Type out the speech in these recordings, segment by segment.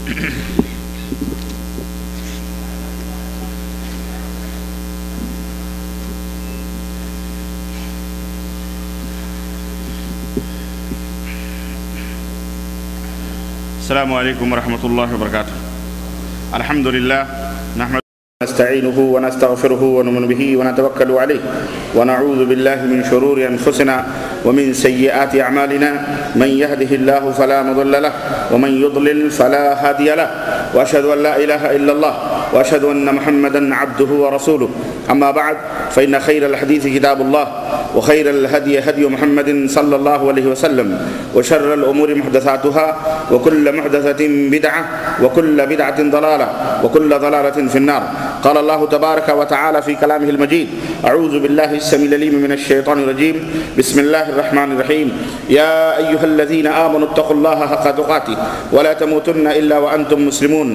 السلام علیکم ورحمۃ اللہ وبرکاتہ. الحمد للہ نحمده ونستعینه ونستغفره ونؤمن به ونتوکل علیہ ونعوذ باللہ من شرور انفسنا ومن سیئات اعمالنا من يهده الله فلا مضل له ومن يضلل فلا هادي له واشهد ان لا اله الا الله واشهد ان محمدا عبده ورسوله. اما بعد فان خير الحديث كتاب الله وخير الهدي هدي محمد صلى الله عليه وسلم وشر الأمور محدثاتها وكل محدثة بدعة وكل بدعة ضلالة وكل ضلالة في النار. قال الله تبارك وتعالى في كلامه المجيد: أعوذ بالله السميع العليم من الشيطان الرجيم. بسم الله الرحمن الرحيم. يا أيها الذين آمنوا اتقوا الله حق تقاته ولا تموتن إلا وأنتم مسلمون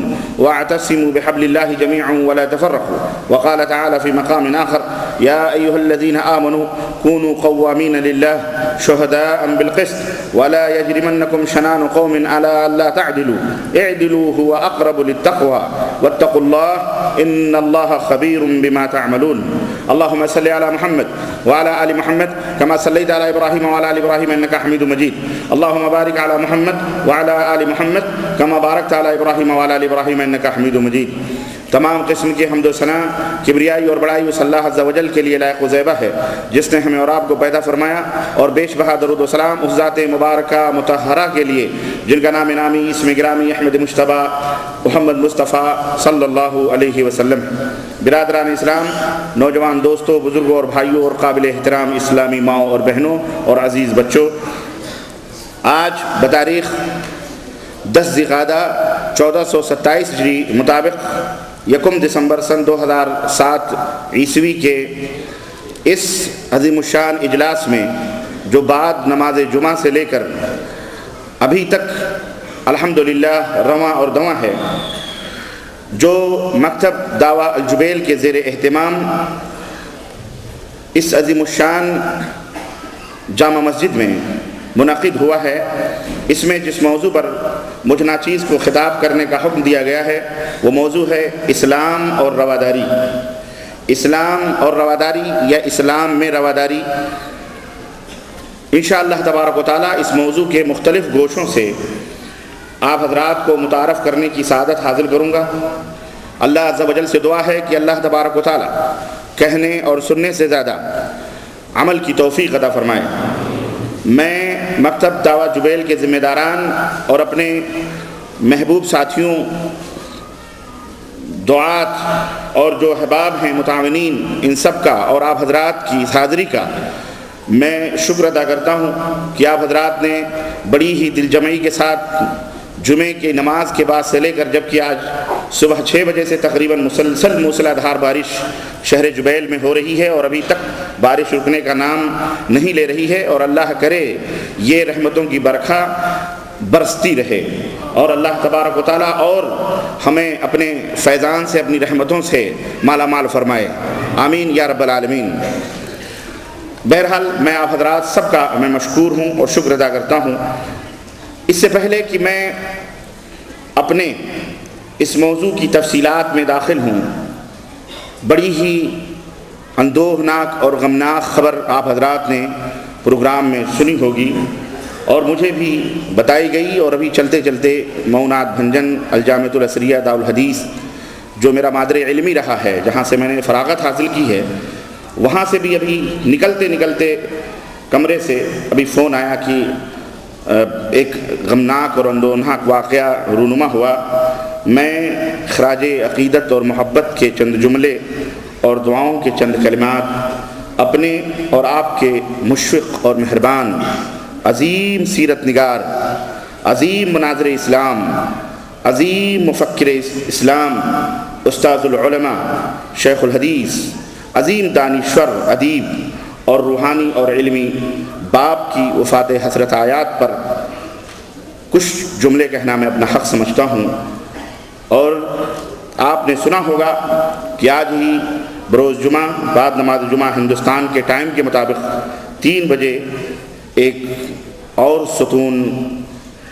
واعتصموا بحبل الله جميعا ولا تفرقوا. وقال تعالى في مقام آخر: يا أيها الذين آمنوا كونوا قوامين لله شهداء بالقسط ولا يجرمنكم شنآن قوم على ألا تعدلوا اعدلوا هو أقرب للتقوى واتقوا الله إن الله خبير بما تعملون. اللهم صل على محمد وعلى آل محمد كما صليت على إبراهيم وعلى آل إبراهيم إنك حميد مجيد. اللهم بارك على محمد وعلى آل محمد كما باركت على إبراهيم وعلى آل إبراهيم إنك حميد مجيد. تمام قسم کی حمد و ثنا کبریائی اور بڑائی اس اللہ عز و جل کے لیے لائق و زیبہ ہے جس نے ہمیں اور آپ کو پیدا فرمایا، اور بیش بہا درود و سلام اس ذات مبارکہ مطہرہ کے لیے جن کا نام نامی اسم گرامی احمد مجتبی محمد مصطفیٰ صلی اللہ علیہ وسلم. برادران اسلام، نوجوان دوستوں، بزرگوں اور بھائیوں اور قابل احترام اسلامی ماؤں اور بہنوں اور عزیز بچوں، آج بتاریخ 10 ذی-القعدہ 1427 ہجری مطابق 1 دسمبر سن 2007 عیسوی کے اس عظیم الشان اجلاس میں جو بعد نماز جمعہ سے لے کر ابھی تک الحمدللہ رواں اور دواں ہے، جو مکتب دعویٰ الجبیل کے زیر اہتمام اس عظیم الشان جامع مسجد میں منعقد ہوا ہے، اس میں جس موضوع پر مجھ ناچیز کو خطاب کرنے کا حکم دیا گیا ہے وہ موضوع ہے اسلام اور رواداری. اسلام اور رواداری یا اسلام میں رواداری. انشاءاللہ تبارک و تعالیٰ اس موضوع کے مختلف گوشوں سے آپ حضرات کو متعارف کرنے کی سعادت حاصل کروں گا. اللہ عز و جل سے دعا ہے کہ اللہ تبارک و تعالیٰ کہنے اور سننے سے زیادہ عمل کی توفیق عطا فرمائے. میں مکتب دعویٰ جبیل کے ذمہ داران اور اپنے محبوب ساتھیوں، دعات اور جو احباب ہیں متعاونین، ان سب کا اور آپ حضرات کی حاضری کا میں شکر ادا کرتا ہوں کہ آپ حضرات نے بڑی ہی دل جمعی کے ساتھ جمعے کی نماز کے بعد سے لے کر، جبکہ آج صبح 6 بجے سے تقریباً مسلسل موسلا دھار بارش شہر جبیل میں ہو رہی ہے اور ابھی تک بارش رکنے کا نام نہیں لے رہی ہے، اور اللہ کرے یہ رحمتوں کی برکھا برستی رہے اور اللہ تبارک و تعالیٰ اور ہمیں اپنے فیضان سے، اپنی رحمتوں سے مالا مال فرمائے. آمین یا رب العالمین. بہرحال میں آپ حضرات سب کا میں مشکور ہوں اور شکر ادا کرتا ہوں. اس سے پہلے کہ میں اپنے اس موضوع کی تفصیلات میں داخل ہوں، بڑی ہی اندوہناک اور غمناک خبر آپ حضرات نے پروگرام میں سنی ہوگی اور مجھے بھی بتائی گئی، اور ابھی چلتے چلتے معاونات بھنجن الجامعۃ الازہریہ دارالحدیث جو میرا مادر علمی رہا ہے، جہاں سے میں نے فراغت حاصل کی ہے، وہاں سے بھی ابھی نکلتے نکلتے کمرے سے ابھی فون آیا کہ ایک غمناک اور اندوہناک واقعہ رونما ہوا. میں خراج عقیدت اور محبت کے چند جملے اور دعاؤں کے چند کلمات اپنے اور آپ کے مشفق اور مہربان عظیم سیرت نگار، عظیم مناظر اسلام، عظیم مفکر اسلام، استاذ العلماء، شیخ الحدیث، عظیم دانشور، ادیب اور روحانی اور علمی باپ کی وفات حسرت آیات پر کچھ جملے کہنا میں اپنا حق سمجھتا ہوں. اور آپ نے سنا ہوگا کہ آج ہی بروز جمعہ بعد نماز جمعہ ہندوستان کے ٹائم کے مطابق 3 بجے ایک اور ستون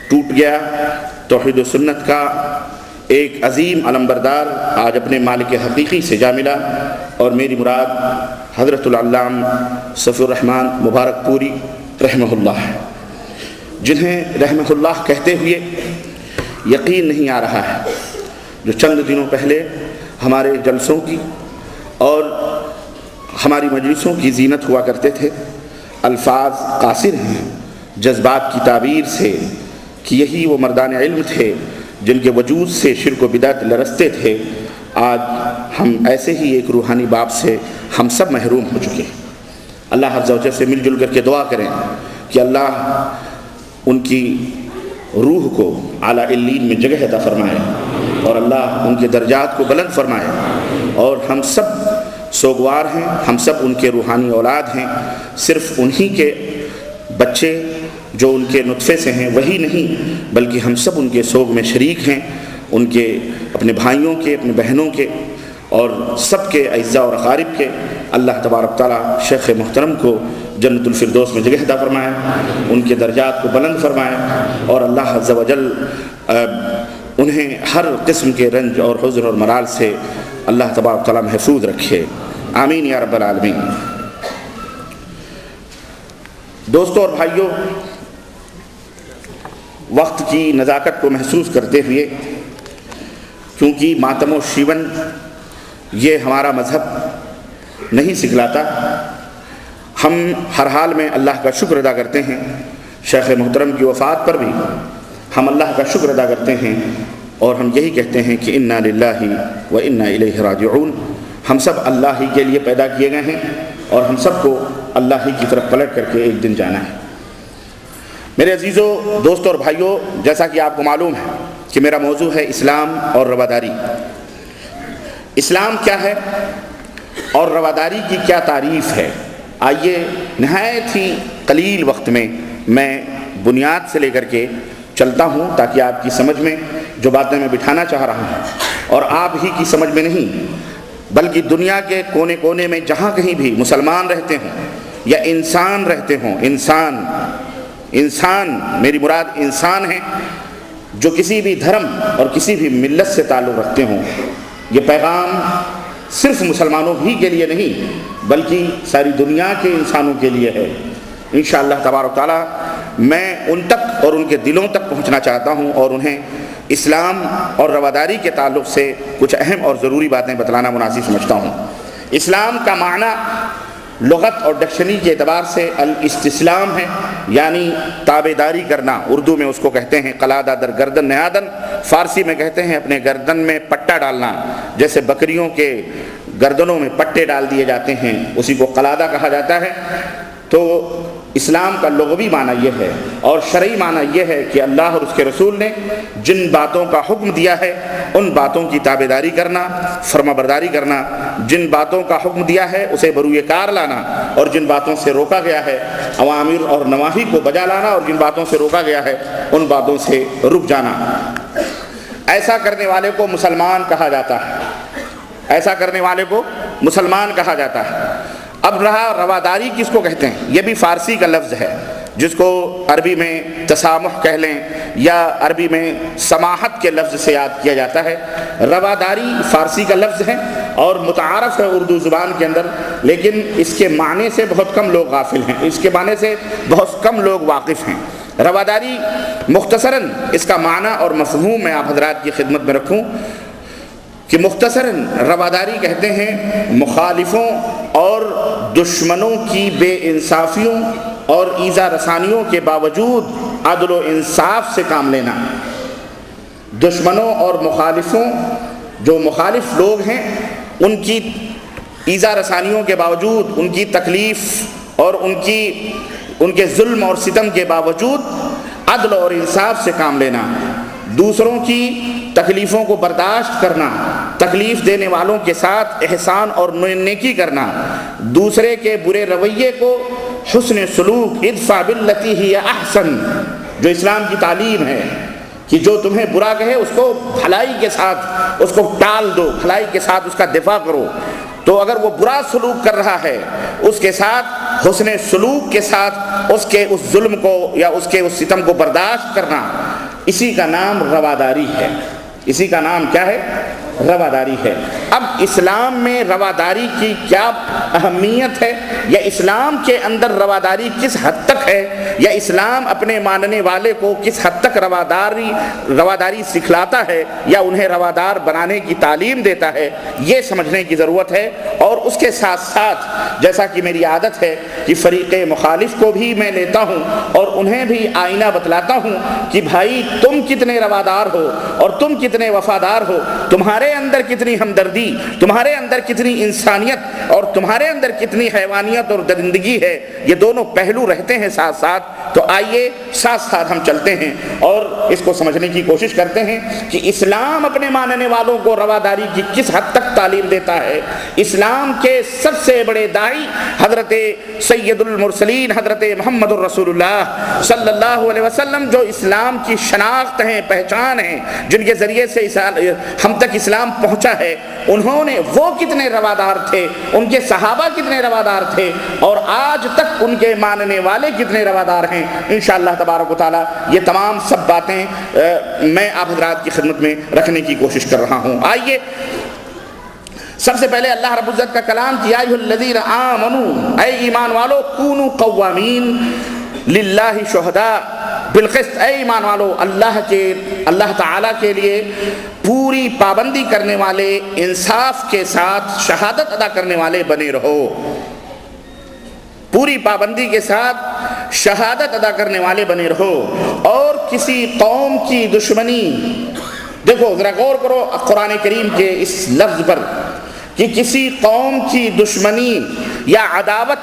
ٹوٹ گیا توحید و سنت کا، ایک عظیم علمبردار آج اپنے مالک حقیقی سے جا ملا، اور میری مراد حضرت العلامہ صفی الرحمن مبارک پوری رحمہ اللہ ہے، جنہیں رحمہ اللہ کہتے ہوئے یقین نہیں آ رہا ہے، جو چند دنوں پہلے ہمارے جلسوں کی اور ہماری مجلسوں کی زینت ہوا کرتے تھے، الفاظ قاصر ہیں جذبات کی تعبیر سے کہ یہی وہ مردان علم تھے جن کے وجود سے شرک و بدعت لرزتے تھے، آج ہم ایسے ہی ایک روحانی باب سے ہم سب محروم ہو چکے ہیں۔ اللہ عز و جل سے مل جل کر کے دعا کریں کہ اللہ ان کی روح کو اعلیٰ علیین میں جگہ عطا فرمائے، اور اللہ ان کے درجات کو بلند فرمائے، اور ہم سب سوگوار ہیں، ہم سب ان کے روحانی اولاد ہیں، صرف انہی کے بچے جو ان کے نطفے سے ہیں وہی نہیں، بلکہ ہم سب ان کے سوگ میں شریک ہیں، ان کے اپنے بھائیوں کے، اپنے بہنوں کے، اور سب کے اعزاء اور اقارب کے۔ اللہ تبارک تعالیٰ شیخ محترم کو جنت الفردوس میں جگہ عطا فرمائے، ان کے درجات کو بلند فرمائے، اور اللہ عز و جل انہیں ہر قسم کے رنج اور حزن اور مرال سے اللہ تبارک تعالیٰ محفوظ رکھے، آمین یا رب العالمین۔ دوستوں اور بھائیوں، وقت کی نزاکت کو محسوس کرتے ہوئے، کیونکہ ماتم و شیون یہ ہمارا مذہب نہیں سکھلاتا، ہم ہر حال میں اللہ کا شکر ادا کرتے ہیں۔ شیخ محترم کی وفات پر بھی ہم اللہ کا شکر ادا کرتے ہیں، اور ہم یہی کہتے ہیں کہ انا للہ و انا الیہ راجعون، ہم سب اللہ ہی کے لیے پیدا کیے گئے ہیں، اور ہم سب کو اللہ ہی کی طرف پلٹ کر کے ایک دن جانا ہے۔ میرے عزیزوں، دوستوں اور بھائیوں، جیسا کہ آپ کو معلوم ہے کہ میرا موضوع ہے اسلام اور رواداری۔ اسلام کیا ہے اور رواداری کی کیا تعریف ہے؟ آئیے نہایت ہی قلیل وقت میں بنیاد سے لے کر کے چلتا ہوں، تاکہ آپ کی سمجھ میں جو باتیں میں بٹھانا چاہ رہا ہوں، اور آپ ہی کی سمجھ میں نہیں بلکہ دنیا کے کونے کونے میں جہاں کہیں بھی مسلمان رہتے ہوں یا انسان رہتے ہوں، انسان میری مراد انسان ہیں جو کسی بھی دھرم اور کسی بھی ملت سے تعلق رکھتے ہوں، یہ پیغام صرف مسلمانوں ہی کے لیے نہیں بلکہ ساری دنیا کے انسانوں کے لیے ہے۔ انشاءاللہ تبارک تعالیٰ میں ان تک اور ان کے دلوں تک پہنچنا چاہتا ہوں، اور انہیں اسلام اور رواداری کے تعلق سے کچھ اہم اور ضروری باتیں بتلانا مناسب سمجھتا ہوں۔ اسلام کا معنی لغت اور ڈکشنری کے اعتبار سے الاستسلام ہے، یعنی تابعداری کرنا۔ اردو میں اس کو کہتے ہیں قلادہ در گردن نہادن، فارسی میں کہتے ہیں اپنے گردن میں پٹا ڈالنا، جیسے بکریوں کے گردنوں میں پٹے ڈال دیے جاتے ہیں، اسی کو قلادہ کہا جاتا ہے۔ تو اسلام کا لغوی معنی یہ ہے، اور شرعی معنی یہ ہے کہ اللہ اور اس کے رسول نے جن باتوں کا حکم دیا ہے ان باتوں کی تابعداری کرنا، فرما برداری کرنا، جن باتوں کا حکم دیا ہے اسے بروئے کار لانا، اور جن باتوں سے روکا گیا ہے اوامر اور نواہی کو بجا لانا، اور جن باتوں سے روکا گیا ہے ان باتوں سے رک جانا۔ ایسا کرنے والے کو مسلمان کہا جاتا ہے، ایسا کرنے والے کو مسلمان کہا جاتا ہے۔ اب رہا رواداری کس کو کہتے ہیں، یہ بھی فارسی کا لفظ ہے، جس کو عربی میں تسامح کہہ لیں یا عربی میں سماحت کے لفظ سے یاد کیا جاتا ہے۔ رواداری فارسی کا لفظ ہے اور متعارف ہے اردو زبان کے اندر، لیکن اس کے معنی سے بہت کم لوگ غافل ہیں، اس کے معنی سے بہت کم لوگ واقف ہیں۔ رواداری مختصراً اس کا معنی اور مفہوم میں آپ حضرات کی خدمت میں رکھوں کہ مختصراً رواداری کہتے ہیں مخالفوں اور دشمنوں کی بے انصافیوں اور ایذا رسانیوں کے باوجود عدل و انصاف سے کام لینا۔ دشمنوں اور مخالفوں، جو مخالف لوگ ہیں، ان کی ایذا رسانیوں کے باوجود، ان کی تکلیف اور ان کے ظلم اور ستم کے باوجود عدل اور انصاف سے کام لینا، دوسروں کی تکلیفوں کو برداشت کرنا، تکلیف دینے والوں کے ساتھ احسان اور نیکی کرنا، دوسرے کے برے رویے کو حسن سلوک ادفع باللتی ہی احسن، جو اسلام کی تعلیم ہے کہ جو تمہیں برا کہے اس کو بھلائی کے ساتھ اس کو ٹال دو، بھلائی کے ساتھ اس کا دفاع کرو۔ تو اگر وہ برا سلوک کر رہا ہے اس کے ساتھ حسن سلوک کے ساتھ اس کے اس ظلم کو یا اس کے اس ستم کو برداشت کرنا، اسی کا نام رواداری ہے۔ اسی کا نام کیا ہے؟ رواداری ہے۔ اب اسلام میں رواداری کی کیا اہمیت ہے، یا اسلام کے اندر رواداری کس حد تک ہے، یا اسلام اپنے ماننے والے کو کس حد تک رواداری سکھلاتا ہے یا انہیں روادار بنانے کی تعلیم دیتا ہے، یہ سمجھنے کی ضرورت ہے۔ اور اس کے ساتھ ساتھ جیسا کہ میری عادت ہے کہ فریق مخالف کو بھی میں لیتا ہوں اور انہیں بھی آئینہ بتلاتا ہوں کہ بھائی تم کتنے روادار ہو اور تم کتنے وفادار ہو، تمہارے اندر کتنی ہمدردی، تمہارے اندر کتنی انسانیت اور تمہارے اندر کتنی حیوانیت اور درندگی ہے، یہ دونوں پہلو رہتے ہیں ساتھ ساتھ۔ تو آئیے ساتھ ساتھ ہم چلتے ہیں اور اس کو سمجھنے کی کوشش کرتے ہیں کہ اسلام اپنے ماننے والوں کو رواداری کی کس حد تک تعلیم دیتا ہے۔ اسلام کے سب سے بڑے داعی حضرت سید المرسلین حضرت محمد الرسول اللہ صلی اللہ علیہ وسلم، جو اسلام کی شناخت ہیں، پہچان ہیں، جن کے ذریعے سے ہم تک اسلام پہنچا ہے، انہوں نے وہ کتنے روادار تھے، ان کے صحابہ کتنے روادار تھے، اور آج تک ان کے ماننے والے کتنے روادار ہیں۔ انشاءاللہ تبارک و تعالی یہ تمام سب باتیں میں آپ حضرات کی خدمت میں رکھنے کی کوشش کر رہا ہوں۔ آئیے سب سے پہلے اللہ رب العزت کا کلام کہ یا ایھا الذین آمنوا، اے ایمان والو، کونوا قوامین للہ شہداء بالقسط، اے ایمان والو اللہ تعالیٰ کے لیے پوری پابندی کرنے والے، انصاف کے ساتھ شہادت ادا کرنے والے بنے رہو، پوری پابندی کے ساتھ شہادت ادا کرنے والے بنے رہو، اور کسی قوم کی دشمنی، دیکھو ذرا غور کرو قرآن کریم کے اس لفظ پر کہ کسی قوم کی دشمنی یا عداوت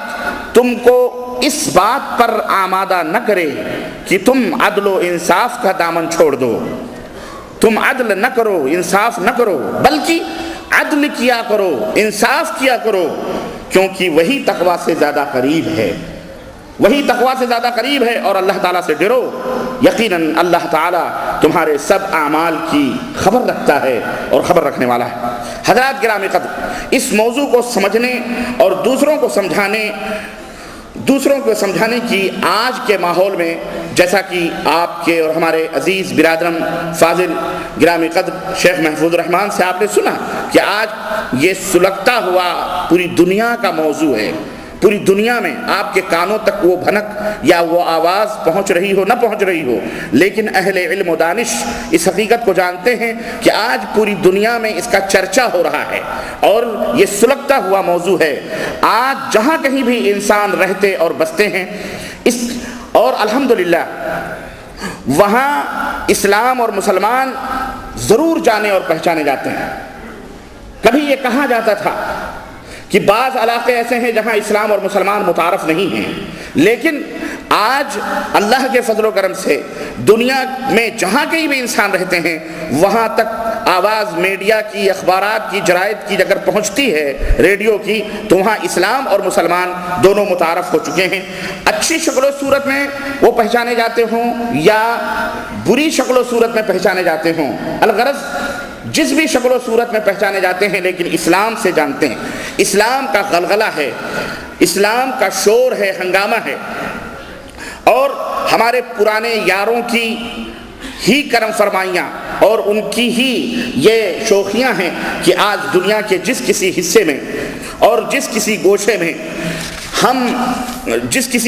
تم کو اس بات پر آمادہ نہ کرے کہ تم عدل و انصاف کا دامن چھوڑ دو، تم عدل نہ کرو، انصاف نہ کرو، بلکہ عدل کیا کرو، انصاف کیا کرو، کیونکہ وہی تقویٰ سے زیادہ قریب ہے، وہی تقویٰ سے زیادہ قریب ہے، اور اللہ تعالیٰ سے ڈرو، یقیناً اللہ تعالیٰ تمہارے سب اعمال کی خبر رکھتا ہے اور خبر رکھنے والا ہے۔ حضرات گرامی قدر، اس موضوع کو سمجھنے اور دوسروں کو سمجھانے کی آج کے ماحول میں، جیسا کہ آپ کے اور ہمارے عزیز برادرم فاضل گرامی قدر شیخ محفوظ الرحمان سے آپ نے سنا کہ آج یہ سلگتا ہوا پوری دنیا کا موضوع ہے، پوری دنیا میں آپ کے کانوں تک وہ بھنک یا وہ آواز پہنچ رہی ہو نہ پہنچ رہی ہو، لیکن اہل علم و دانش اس حقیقت کو جانتے ہیں کہ آج پوری دنیا میں اس کا چرچا ہو رہا ہے اور یہ سلگتا ہوا موضوع ہے۔ آج جہاں کہیں بھی انسان رہتے اور بستے ہیں اور الحمدللہ وہاں اسلام اور مسلمان ضرور جانے اور پہچانے جاتے ہیں۔ کبھی یہ کہا جاتا تھا کہ بعض علاقے ایسے ہیں جہاں اسلام اور مسلمان متعارف نہیں ہیں، لیکن آج اللہ کے فضل و کرم سے دنیا میں جہاں کہیں بھی انسان رہتے ہیں وہاں تک آواز میڈیا کی، اخبارات کی، جرائد کی اگر پہنچتی ہے، ریڈیو کی، تو وہاں اسلام اور مسلمان دونوں متعارف ہو چکے ہیں۔ اچھی شکل و صورت میں وہ پہچانے جاتے ہوں یا بری شکل و صورت میں پہچانے جاتے ہوں، الغرض جس بھی شکل و صورت میں پہچانے جاتے ہیں، لیکن اسلام سے جانتے ہیں۔ اسلام کا غلغلہ ہے، اسلام کا شور ہے، ہنگامہ ہے، اور ہمارے پرانے یاروں کی ہی کرم فرمائیاں اور ان کی ہی یہ شوخیاں ہیں کہ آج دنیا کے جس کسی حصے میں اور جس کسی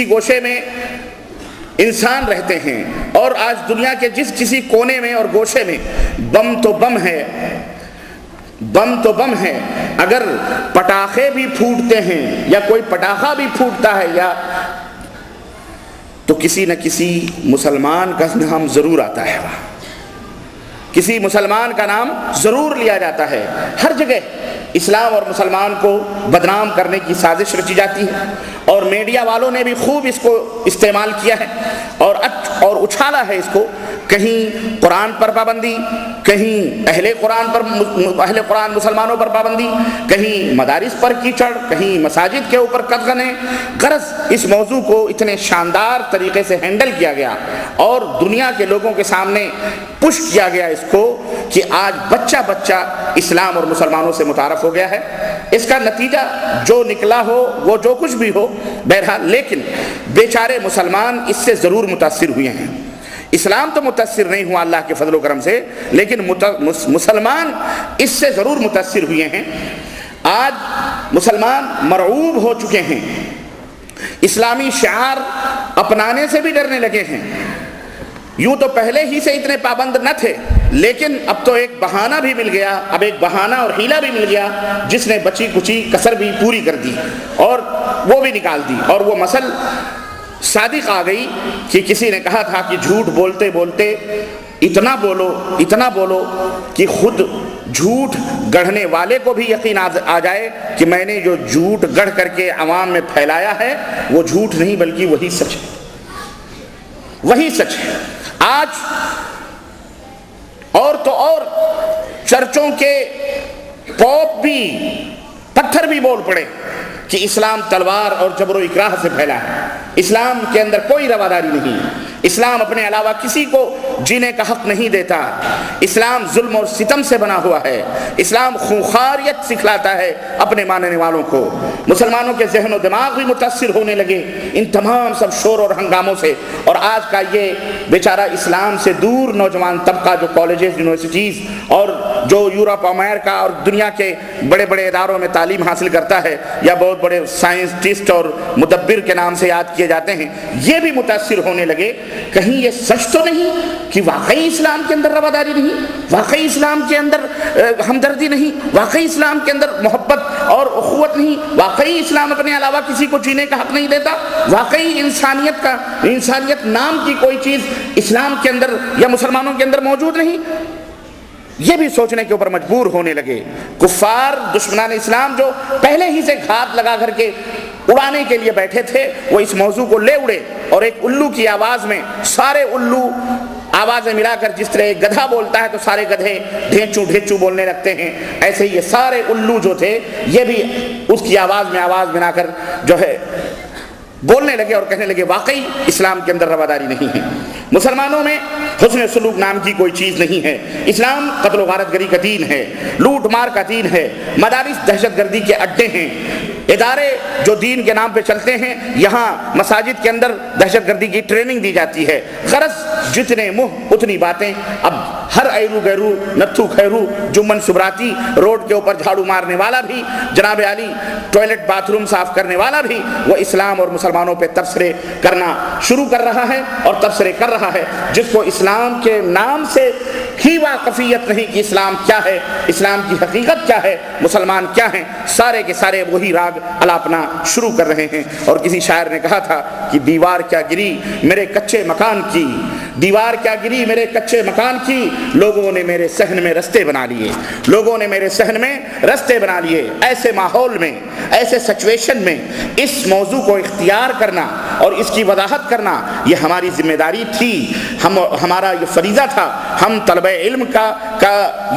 گوشے میں انسان رہتے ہیں، اور آج دنیا کے جس کسی کونے میں اور گوشے میں بم تو بم ہے، اگر پٹاخے بھی پھوٹتے ہیں یا کوئی پٹاخہ بھی پھوٹتا ہے یا تو کسی نہ کسی مسلمان کا نام ضرور آتا ہے، کسی مسلمان کا نام ضرور لیا جاتا ہے۔ ہر جگہ اسلام اور مسلمان کو بدنام کرنے کی سازش رچی جاتی ہے، اور میڈیا والوں نے بھی خوب اس کو استعمال کیا ہے اور اچھالا ہے اس کو۔ کہیں قرآن پر پابندی، کہیں اہل قرآن مسلمانوں پر پابندی، کہیں مدارس پر کیچڑ، کہیں مساجد کے اوپر قدغنیں۔ غرض اس موضوع کو اتنے شاندار طریقے سے ہینڈل کیا گیا اور دنیا کے لوگوں کے سامنے پش کیا گیا اس کو کہ آج بچہ اسلام اور مسلمانوں سے متعارف ہو گیا ہے۔ اس کا نتیجہ جو نکلا ہو، وہ جو کچھ بھی ہو، بہرحال لیکن بیچارے مسلمان اس سے ضرور متاثر ہوئے ہیں۔ اسلام تو متاثر نہیں ہوا اللہ کے فضل و کرم سے، لیکن مسلمان اس سے ضرور متاثر ہوئے ہیں۔ آج مسلمان مرعوب ہو چکے ہیں، اسلامی شعار اپنانے سے بھی ڈرنے لگے ہیں۔ یوں تو پہلے ہی سے اتنے پابند نہ تھے، لیکن اب تو ایک بہانہ بھی مل گیا، اب ایک بہانہ اور حیلہ بھی مل گیا جس نے بچی کچی کسر بھی پوری کر دی اور وہ بھی نکال دی۔ اور وہ مثل صادق آ گئی کہ کسی نے کہا تھا کہ جھوٹ بولتے بولتے اتنا بولو کہ خود جھوٹ گڑھنے والے کو بھی یقین آ جائے کہ میں نے جو جھوٹ گڑھ کر کے عوام میں پھیلایا ہے وہ جھوٹ نہیں بلکہ وہی سچ ہے، وہی سچ ہے۔ آج اور تو اور چرچوں کے پوپ بھی پتھر بھی بول پڑے کہ اسلام تلوار اور جبر و اکراہ سے پھیلا ہے، اسلام کے اندر کوئی رواداری نہیں، اسلام اپنے علاوہ کسی کو جینے کا حق نہیں دیتا، اسلام ظلم اور ستم سے بنا ہوا ہے، اسلام خونخواریت سکھلاتا ہے اپنے ماننے والوں کو۔ مسلمانوں کے ذہن و دماغ بھی متاثر ہونے لگے ان تمام سب شور اور ہنگاموں سے، اور آج کا یہ بیچارہ اسلام سے دور نوجوان طبقہ جو کالجز، یونیورسٹیز اور جو یورپ، امریکہ اور دنیا کے بڑے بڑے اداروں میں تعلیم حاصل کرتا ہے یا بہت بڑے سائنسٹسٹ اور مدبر کے نام سے یاد کیے جاتے ہیں، یہ بھی متاثر ہونے لگے کہیں یہ سچ تو نہیں کہ واقعی اسلام کے اندر رواداری نہیں، واقعی اسلام کے اندر ہمدردی نہیں، واقعی اسلام کے اندر محبت اور اخوت نہیں، واقعی اسلام اپنے علاوہ کسی کو جینے کا حق نہیں دیتا، واقعی انسانیت نام کی کوئی چیز اسلام کے اندر یا مسلمانوں کے اندر موجود نہیں۔ یہ بھی سوچنے کے اوپر مجبور ہونے لگے۔ کفار دشمنان اسلام جو پہلے ہی سے گھات لگا کر کے اڑانے کے لیے بیٹھے تھے، وہ اس موضوع کو لے اڑے اور ایک الو کی آواز میں سارے الو آوازیں ملا کر، جس طرح ایک گدھا بولتا ہے تو سارے گدھے ڈھینچو ڈھینچو بولنے لگتے ہیں، ایسے ہی یہ سارے الو جو تھے یہ بھی اس کی آواز میں آواز ملا کر جو ہے بولنے لگے اور کہنے لگے واقعی اسلام کے اندر رواداری نہیں ہے، مسلمانوں میں حسن سلوک نام کی کوئی چیز نہیں ہے، اسلام قتل و غارت گری کا دین ہے، لوٹ مار کا دین ہے، مدارس دہشت گردی کے اڈے ہیں، ادارے جو دین کے نام پہ چلتے ہیں یہاں مساجد کے اندر دہشت گردی کی ٹریننگ دی جاتی ہے۔ غرض جتنے منہ اتنی باتیں، اب ہر arrow gyro Nathu خیرو Juman سبراتی road کے اوپر جھاڑو مارنے والا بھی، جناب علی ٹوائلٹ باتھ روم صاف کرنے والا بھی، وہ اسلام اور مسلمانوں پہ تبصرے کرنا شروع کر رہا ہے اور تبصرے کر رہا ہے، جس کو اسلام کے نام سے ہی واقفیت نہیں کہ اسلام کیا ہے، اسلام کی حقیقت کیا ہے، مسلمان کیا ہیں، سارے کے سارے وہی راگ الاپنا شروع کر رہے ہیں۔ اور کسی شاعر نے کہا تھا کہ دیوار کیا گری میرے کچے مکان کی، دیوار کیا گری میرے کچے مکان کی، لوگوں نے میرے صحن میں رستے بنا لیے، لوگوں نے میرے صحن میں رستے بنا لیے۔ ایسے ماحول میں، ایسے سچویشن میں اس موضوع کو اختیار کرنا اور اس کی وضاحت کرنا یہ ہماری ذمہ داری تھی، ہمارا یہ فریضہ تھا، ہم طلبہ علم کا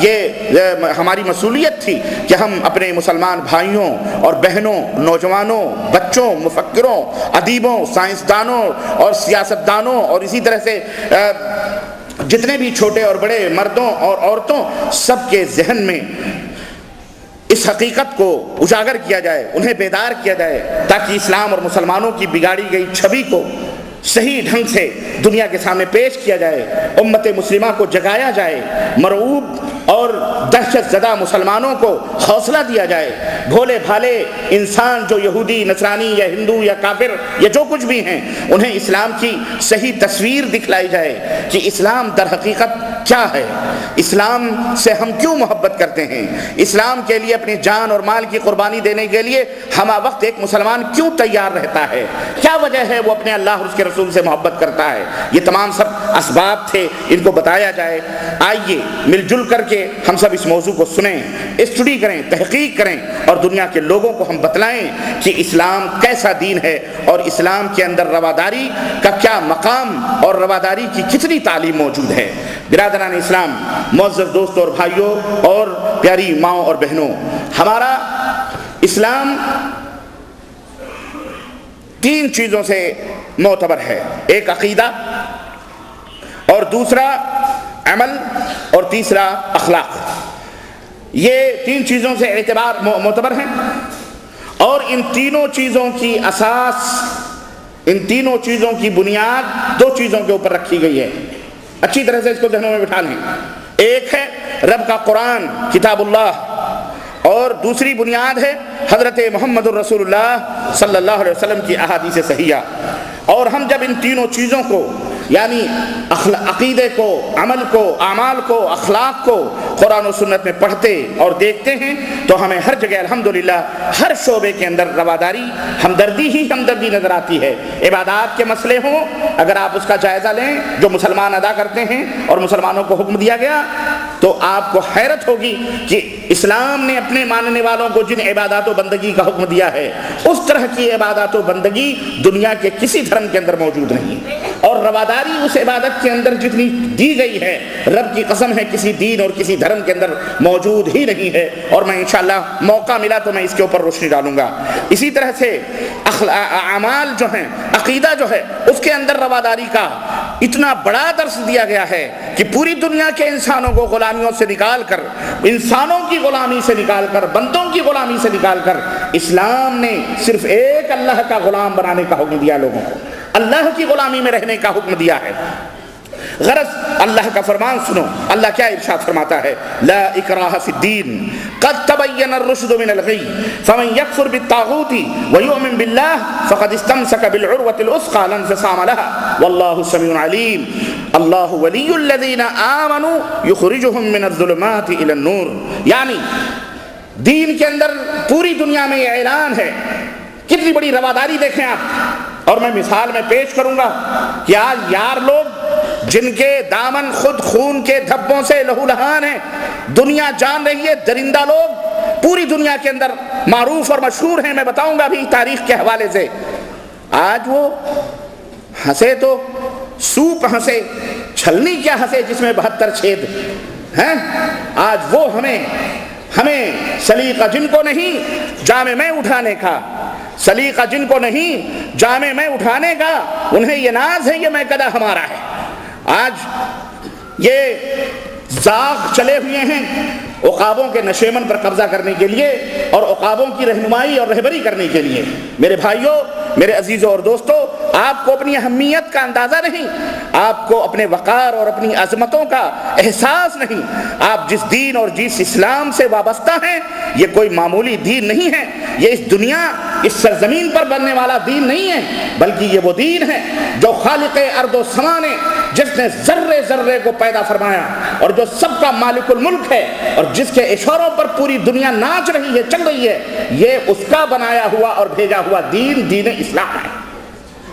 یہ ہماری مسئولیت تھی کہ ہم اپنے مسلمان بھائیوں اور بہنوں، نوجوانوں، بچوں، مفکروں، ادیبوں، سائنسدانوں اور سیاستدانوں اور اسی طرح سے جتنے بھی چھوٹے اور بڑے مردوں اور عورتوں، سب کے ذہن میں اس حقیقت کو اجاگر کیا جائے، انہیں بیدار کیا جائے، تاکہ اسلام اور مسلمانوں کی بگاڑی گئی چھوی کو صحیح ڈھنگ سے دنیا کے سامنے پیش کیا جائے، امت مسلمہ کو جگایا جائے، مرعوب اور دہشت زدہ مسلمانوں کو حوصلہ دیا جائے، بھولے بھالے انسان جو یہودی، نصرانی یا ہندو یا کافر یا جو کچھ بھی ہیں، انہیں اسلام کی صحیح تصویر دکھلائی جائے کہ اسلام در حقیقت کیا ہے، اسلام سے ہم کیوں محبت کرتے ہیں، اسلام کے لیے اپنی جان اور مال کی قربانی دینے کے لیے ہمہ وقت ایک مسلمان کیوں تیار رہتا ہے، کیا وجہ ہے وہ اپنے اللہ اور اس کے رسول سے محبت کرتا ہے۔ یہ تمام سب اسباب تھے، ان کو بتایا جائے۔ آئیے مل جل کر کے ہم سب اس موضوع کو سنیں، اسٹڈی کریں، تحقیق کریں اور دنیا کے لوگوں کو ہم بتلائیں کہ اسلام کیسا دین ہے اور اسلام کے اندر رواداری کا کیا مقام اور رواداری کی کتنی تعلیم موجود ہے۔ برادران اسلام، معزز دوستوں اور بھائیوں اور پیاری ماؤں اور بہنوں، ہمارا اسلام تین چیزوں سے معتبر ہے، ایک عقیدہ اور دوسرا عمل اور تیسرا اخلاق۔ یہ تین چیزوں سے اعتبار معتبر ہیں اور ان تینوں چیزوں کی اساس، ان تینوں چیزوں کی بنیاد دو چیزوں کے اوپر رکھی گئی ہے۔ اچھی طرح سے اس کو ذہنوں میں بٹھا لیں۔ ایک ہے رب کا قرآن کتاب اللہ، اور دوسری بنیاد ہے حضرت محمد الرسول اللہ صلی اللہ علیہ وسلم کی احادیث صحیحہ۔ اور ہم جب ان تینوں چیزوں کو یعنی عقیدے کو، عمل کو، اعمال کو، اخلاق کو قرآن و سنت میں پڑھتے اور دیکھتے ہیں تو ہمیں ہر جگہ الحمدللہ ہر شعبے کے اندر رواداری، ہمدردی ہی ہمدردی نظر آتی ہے۔ عبادات کے مسئلے ہوں، اگر آپ اس کا جائزہ لیں جو مسلمان ادا کرتے ہیں اور مسلمانوں کو حکم دیا گیا، تو آپ کو حیرت ہوگی کہ اسلام نے اپنے ماننے والوں کو جن عبادات و بندگی کا حکم دیا ہے اس طرح کی عبادات و بندگی دنیا کے کسی دھرم کے اندر موجود نہیں، اور رواداری اس عبادت کے اندر جتنی دی گئی ہے رب کی قسم ہے کسی دین اور کسی دھرم کے اندر موجود ہی نہیں ہے، اور میں انشاءاللہ موقع ملا تو میں اس کے اوپر روشنی ڈالوں گا۔ اسی طرح سے اعمال جو ہیں، عقیدہ جو ہے اس کے اندر رواداری کا اتنا بڑا درس دیا گیا ہے کہ پوری دنیا کے انسانوں کو غلامیوں سے نکال کر، انسانوں کی غلامی سے نکال کر، بندوں کی غلامی سے نکال کر اسلام نے صرف ایک اللہ کا غلام بنانے کا حکم دیا، لوگوں کو اللہ کی غلامی میں رہنے کا حکم دیا ہے۔ غرض اللہ کا فرمان سنو، اللہ کیا ارشاد فرماتا ہے، لا اکراہ فی الدین قد تبین الرشد من الغی فمن یکفر بالطاغوت ویؤمن باللہ فقد استمسک بالعروۃ الوثقی لا انفصام لها واللہ سمیع علیم اللہ ولی الذین آمنوا یخرجهم من الظلمات الی النور۔ یعنی دین کے اندر پوری دنیا میں یہ اعلان ہے، کتنی بڑی رواداری دیکھیں آپ، اور میں مثال میں پیش کروں گا کہ آج یار لوگ جن کے دامن خود خون کے دھبوں سے لہو لہان ہیں، دنیا جان رہی ہے، درندہ لوگ پوری دنیا کے اندر معروف اور مشہور ہیں، میں بتاؤں گا بھی تاریخ کے حوالے سے۔ آج وہ ہنسے تو سوپ ہنسے، چھلنی کیا ہنسے جس میں 72 چھید ہیں۔ آج وہ ہمیں سلیقہ جن کو نہیں جامے میں اٹھانے کا، سلیقہ جن کو نہیں جامے میں اٹھانے کا، انہیں یہ ناز ہے یہ میں قدا ہمارا ہے۔ آج یہ زاغ چلے ہوئے ہیں عقابوں کے نشیمن پر قبضہ کرنے کے لیے اور عقابوں کی رہنمائی اور رہبری کرنے کے لیے۔ میرے بھائیوں، میرے عزیزوں اور دوستوں، آپ کو اپنی اہمیت کا اندازہ نہیں، آپ کو اپنے وقار اور اپنی عظمتوں کا احساس نہیں۔ آپ جس دین اور جس اسلام سے وابستہ ہیں یہ کوئی معمولی دین نہیں ہے، یہ اس دنیا، اس سرزمین پر بننے والا دین نہیں ہے، بلکہ یہ وہ دین ہے جو خالق ارض و سما نے، جس نے ذرے ذرے کو پیدا فرمایا اور جو سب کا مالک الملک ہے اور جس کے اشاروں پر پوری دنیا ناچ رہی ہے، چل رہی ہے، یہ اس کا بنایا ہوا اور بھیجا ہوا دین، دین اسلام ہے۔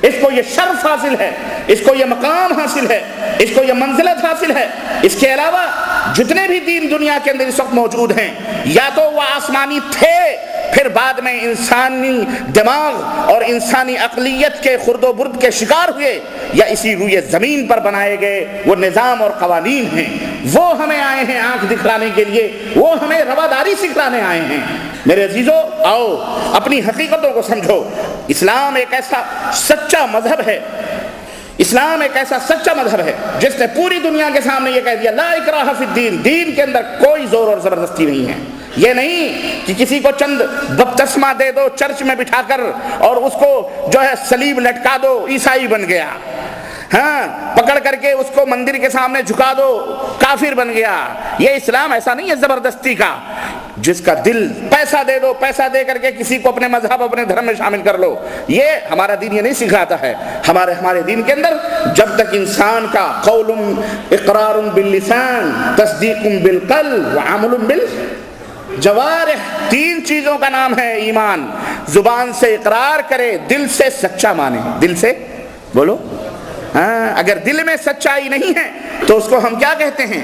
اس کو یہ شرف حاصل ہے، اس کو یہ مقام حاصل ہے، اس کو یہ منزلت حاصل ہے۔ اس کے علاوہ جتنے بھی دین دنیا کے اندر اس وقت موجود ہیں، یا تو وہ آسمانی تھے، پھر بعد میں انسانی دماغ اور انسانی عقلیت کے خرد و برد کے شکار ہوئے، یا اسی روئے زمین پر بنائے گئے وہ نظام اور قوانین ہیں۔ وہ ہمیں آئے ہیں آنکھ دکھلانے کے لیے، وہ ہمیں رواداری سکھلانے آئے ہیں۔ میرے عزیزو، آؤ اپنی حقیقتوں کو سمجھو۔ اسلام ایک ایسا سچا مذہب ہے، اسلام ایک ایسا سچا مذہب ہے جس نے پوری دنیا کے سامنے یہ کہہ دیا، لا اکراہ فی الدین، دین کے اندر کوئی زور اور زبردستی نہیں ہے۔ یہ نہیں کہ کسی کو چند بپتسمہ دے دو چرچ میں بٹھا کر اور اس کو جو ہے صلیب لٹکا دو، عیسائی بن گیا، ہاں پکڑ کر کے اس کو مندر کے سامنے جھکا دو، کافر بن گیا۔ یہ اسلام ایسا نہیں ہے زبردستی کا، جس کا دل پیسہ دے دو، پیسہ دے کر کے کسی کو اپنے مذہب اپنے دھرم میں شامل کر لو، یہ ہمارا دین یہ نہیں سکھاتا ہے۔ ہمارے دین کے اندر جب تک انسان کا قول اقرار باللسان، تصدیق بالقلب وعمل بالجوارح، تین چیزوں کا نام ہے ایمان۔ زبان سے اقرار کرے، دل سے سچا مانے، دل سے بولو، ہاں اگر دل میں سچائی نہیں ہے تو اس کو ہم کیا کہتے ہیں؟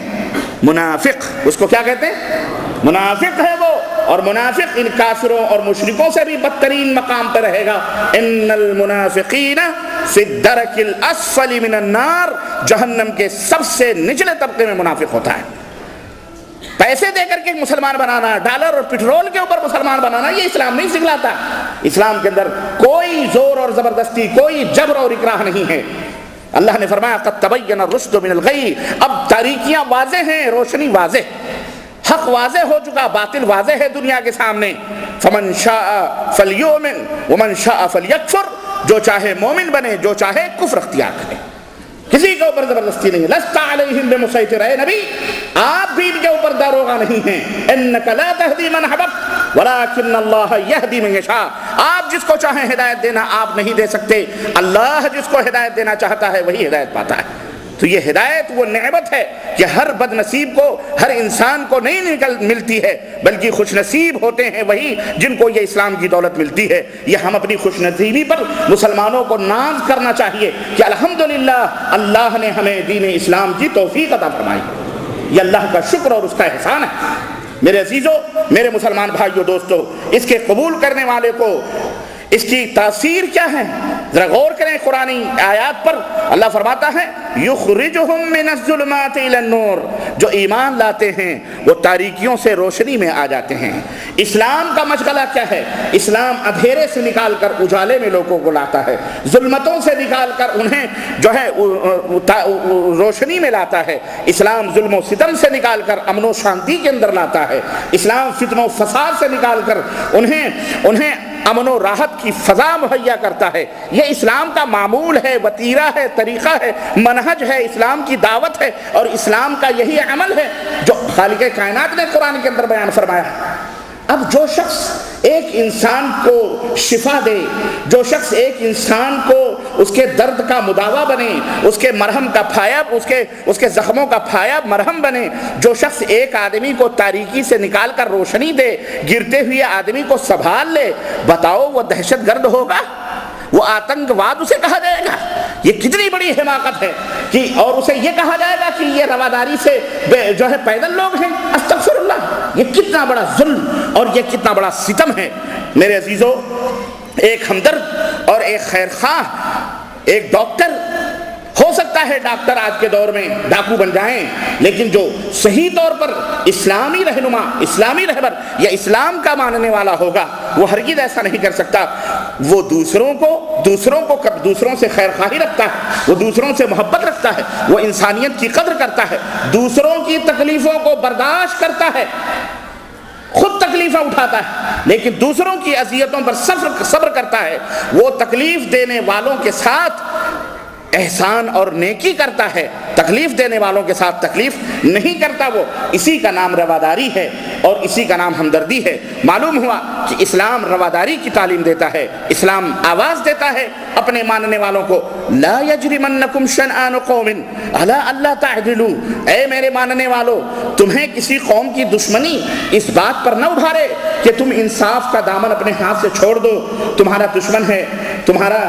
منافق۔ اس کو کیا کہتے ہیں؟ منافق ہے وہ، اور منافق ان کافروں اور مشرکوں سے بھی بدترین مقام پہ رہے گا۔ ان المنافقین فی الدرک الاسفل من النار، جہنم کے سب سے نچلے طبقے میں منافق ہوتا ہے۔ پیسے دے کر کے مسلمان بنانا، ڈالر اور پٹرول کے اوپر مسلمان بنانا، یہ اسلام نہیں سکھلاتا۔ اسلام کے اندر کوئی زور اور زبردستی، کوئی جبر اور اکراہ نہیں ہے۔ اللہ نے فرمایا قد تبین الرشد من الغی، اب تاریکیاں واضح ہیں، روشنی واضح، حق واضح ہو چکا، باطل واضح ہے دنیا کے سامنے۔ فمن شاء فلیؤمن ومن شاء فلیکفر، جو چاہے مومن بنے، جو چاہے کفر اختیار کرے۔ کسی کے اوپر زبردستی نہیں ہے. لست علیہم بمسیطر، اے نبی آپ بھی ان کے اوپر داروغہ نہیں ہیں. انک لا تہدی من احببت ولکن اللہ یہدی من یشاء، آپ جس کو چاہیں ہدایت دینا آپ نہیں دے سکتے، اللہ جس کو ہدایت دینا چاہتا ہے وہی ہدایت پاتا ہے. تو یہ ہدایت وہ نعمت ہے کہ ہر بد نصیب کو، ہر انسان کو نہیں ملتی ہے، بلکہ خوش نصیب ہوتے ہیں وہی جن کو یہ اسلام کی دولت ملتی ہے. یہ ہم اپنی خوش نصیبی پر مسلمانوں کو ناز کرنا چاہیے کہ الحمدللہ اللہ نے ہمیں دین اسلام کی توفیق عطا فرمائی. یہ اللہ کا شکر اور اس کا احسان ہے. میرے عزیزو، میرے مسلمان بھائیو دوستو، اس کے قبول کرنے والے کو اس کی تاثیر کیا ہے؟ ذرا غور کریں قرآنی آیات پر. اللہ فرماتا ہے یخرجہم من الظلمات الی النور، جو ایمان لاتے ہیں وہ تاریکیوں سے روشنی میں آ جاتے ہیں. اسلام کا مشغلہ کیا ہے؟ اسلام اندھیرے سے نکال کر اجالے میں لوگوں کو لاتا ہے، ظلمتوں سے نکال کر انہیں جو ہے روشنی میں لاتا ہے. اسلام ظلم و ستم سے نکال کر امن و شانتی کے اندر لاتا ہے. اسلام فتن و فساد سے نکال کر انہیں امن و راحت کی فضا مہیا کرتا ہے. یہ اسلام کا معمول ہے، وتیرہ ہے، طریقہ ہے، منہج ہے، اسلام کی دعوت ہے، اور اسلام کا یہی عمل ہے جو خالق کائنات نے قرآن کے اندر بیان فرمایا ہے. اب جو شخص ایک انسان کو شفا دے، جو شخص ایک انسان کو اس کے درد کا مداوا بنے، اس کے مرہم کا پھایا، اس کے زخموں کا پھایا مرہم بنے، جو شخص ایک آدمی کو تاریکی سے نکال کر روشنی دے، گرتے ہوئے آدمی کو سنبھال لے، بتاؤ وہ دہشت گرد ہوگا؟ وہ آتنکواد اسے کہا جائے گا؟ یہ کتنی بڑی حماقت ہے کہ اور اسے یہ کہا جائے گا کہ یہ رواداری سے جو ہے پیدل لوگ ہیں. استغفر اللہ، یہ کتنا بڑا ظلم اور یہ کتنا بڑا ستم ہے. میرے عزیزو، ایک ہمدرد اور ایک خیرخواہ، ایک ڈاکٹر، ہو سکتا ہے ڈاکٹر آج کے دور میں ڈاکو بن جائیں، لیکن جو صحیح طور پر اسلامی رہنما، اسلامی رہبر یا اسلام کا ماننے والا ہوگا وہ ہرگز ایسا نہیں کر سکتا. وہ دوسروں سے خیر خواہی رکھتا ہے، وہ دوسروں سے محبت رکھتا ہے، وہ انسانیت کی قدر کرتا ہے، دوسروں کی تکلیفوں کو برداشت کرتا ہے، خود تکلیفیں اٹھاتا ہے لیکن دوسروں کی اذیتوں پر صبر کرتا ہے. وہ تکلیف دینے والوں کے ساتھ احسان اور نیکی کرتا ہے، تکلیف دینے والوں کے ساتھ تکلیف نہیں کرتا. وہ اسی کا نام رواداری ہے اور اسی کا نام ہمدردی ہے. معلوم ہوا کہ اسلام رواداری کی تعلیم دیتا ہے. اسلام آواز دیتا ہے اپنے ماننے والوں کو، لا یجرمنکم شنآن قوم علی الا تعدلوا، اے میرے ماننے والوں، تمہیں کسی قوم کی دشمنی اس بات پر نہ ابھارے کہ تم انصاف کا دامن اپنے ہاتھ سے چھوڑ دو. تمہارا دشمن ہے، تمہارا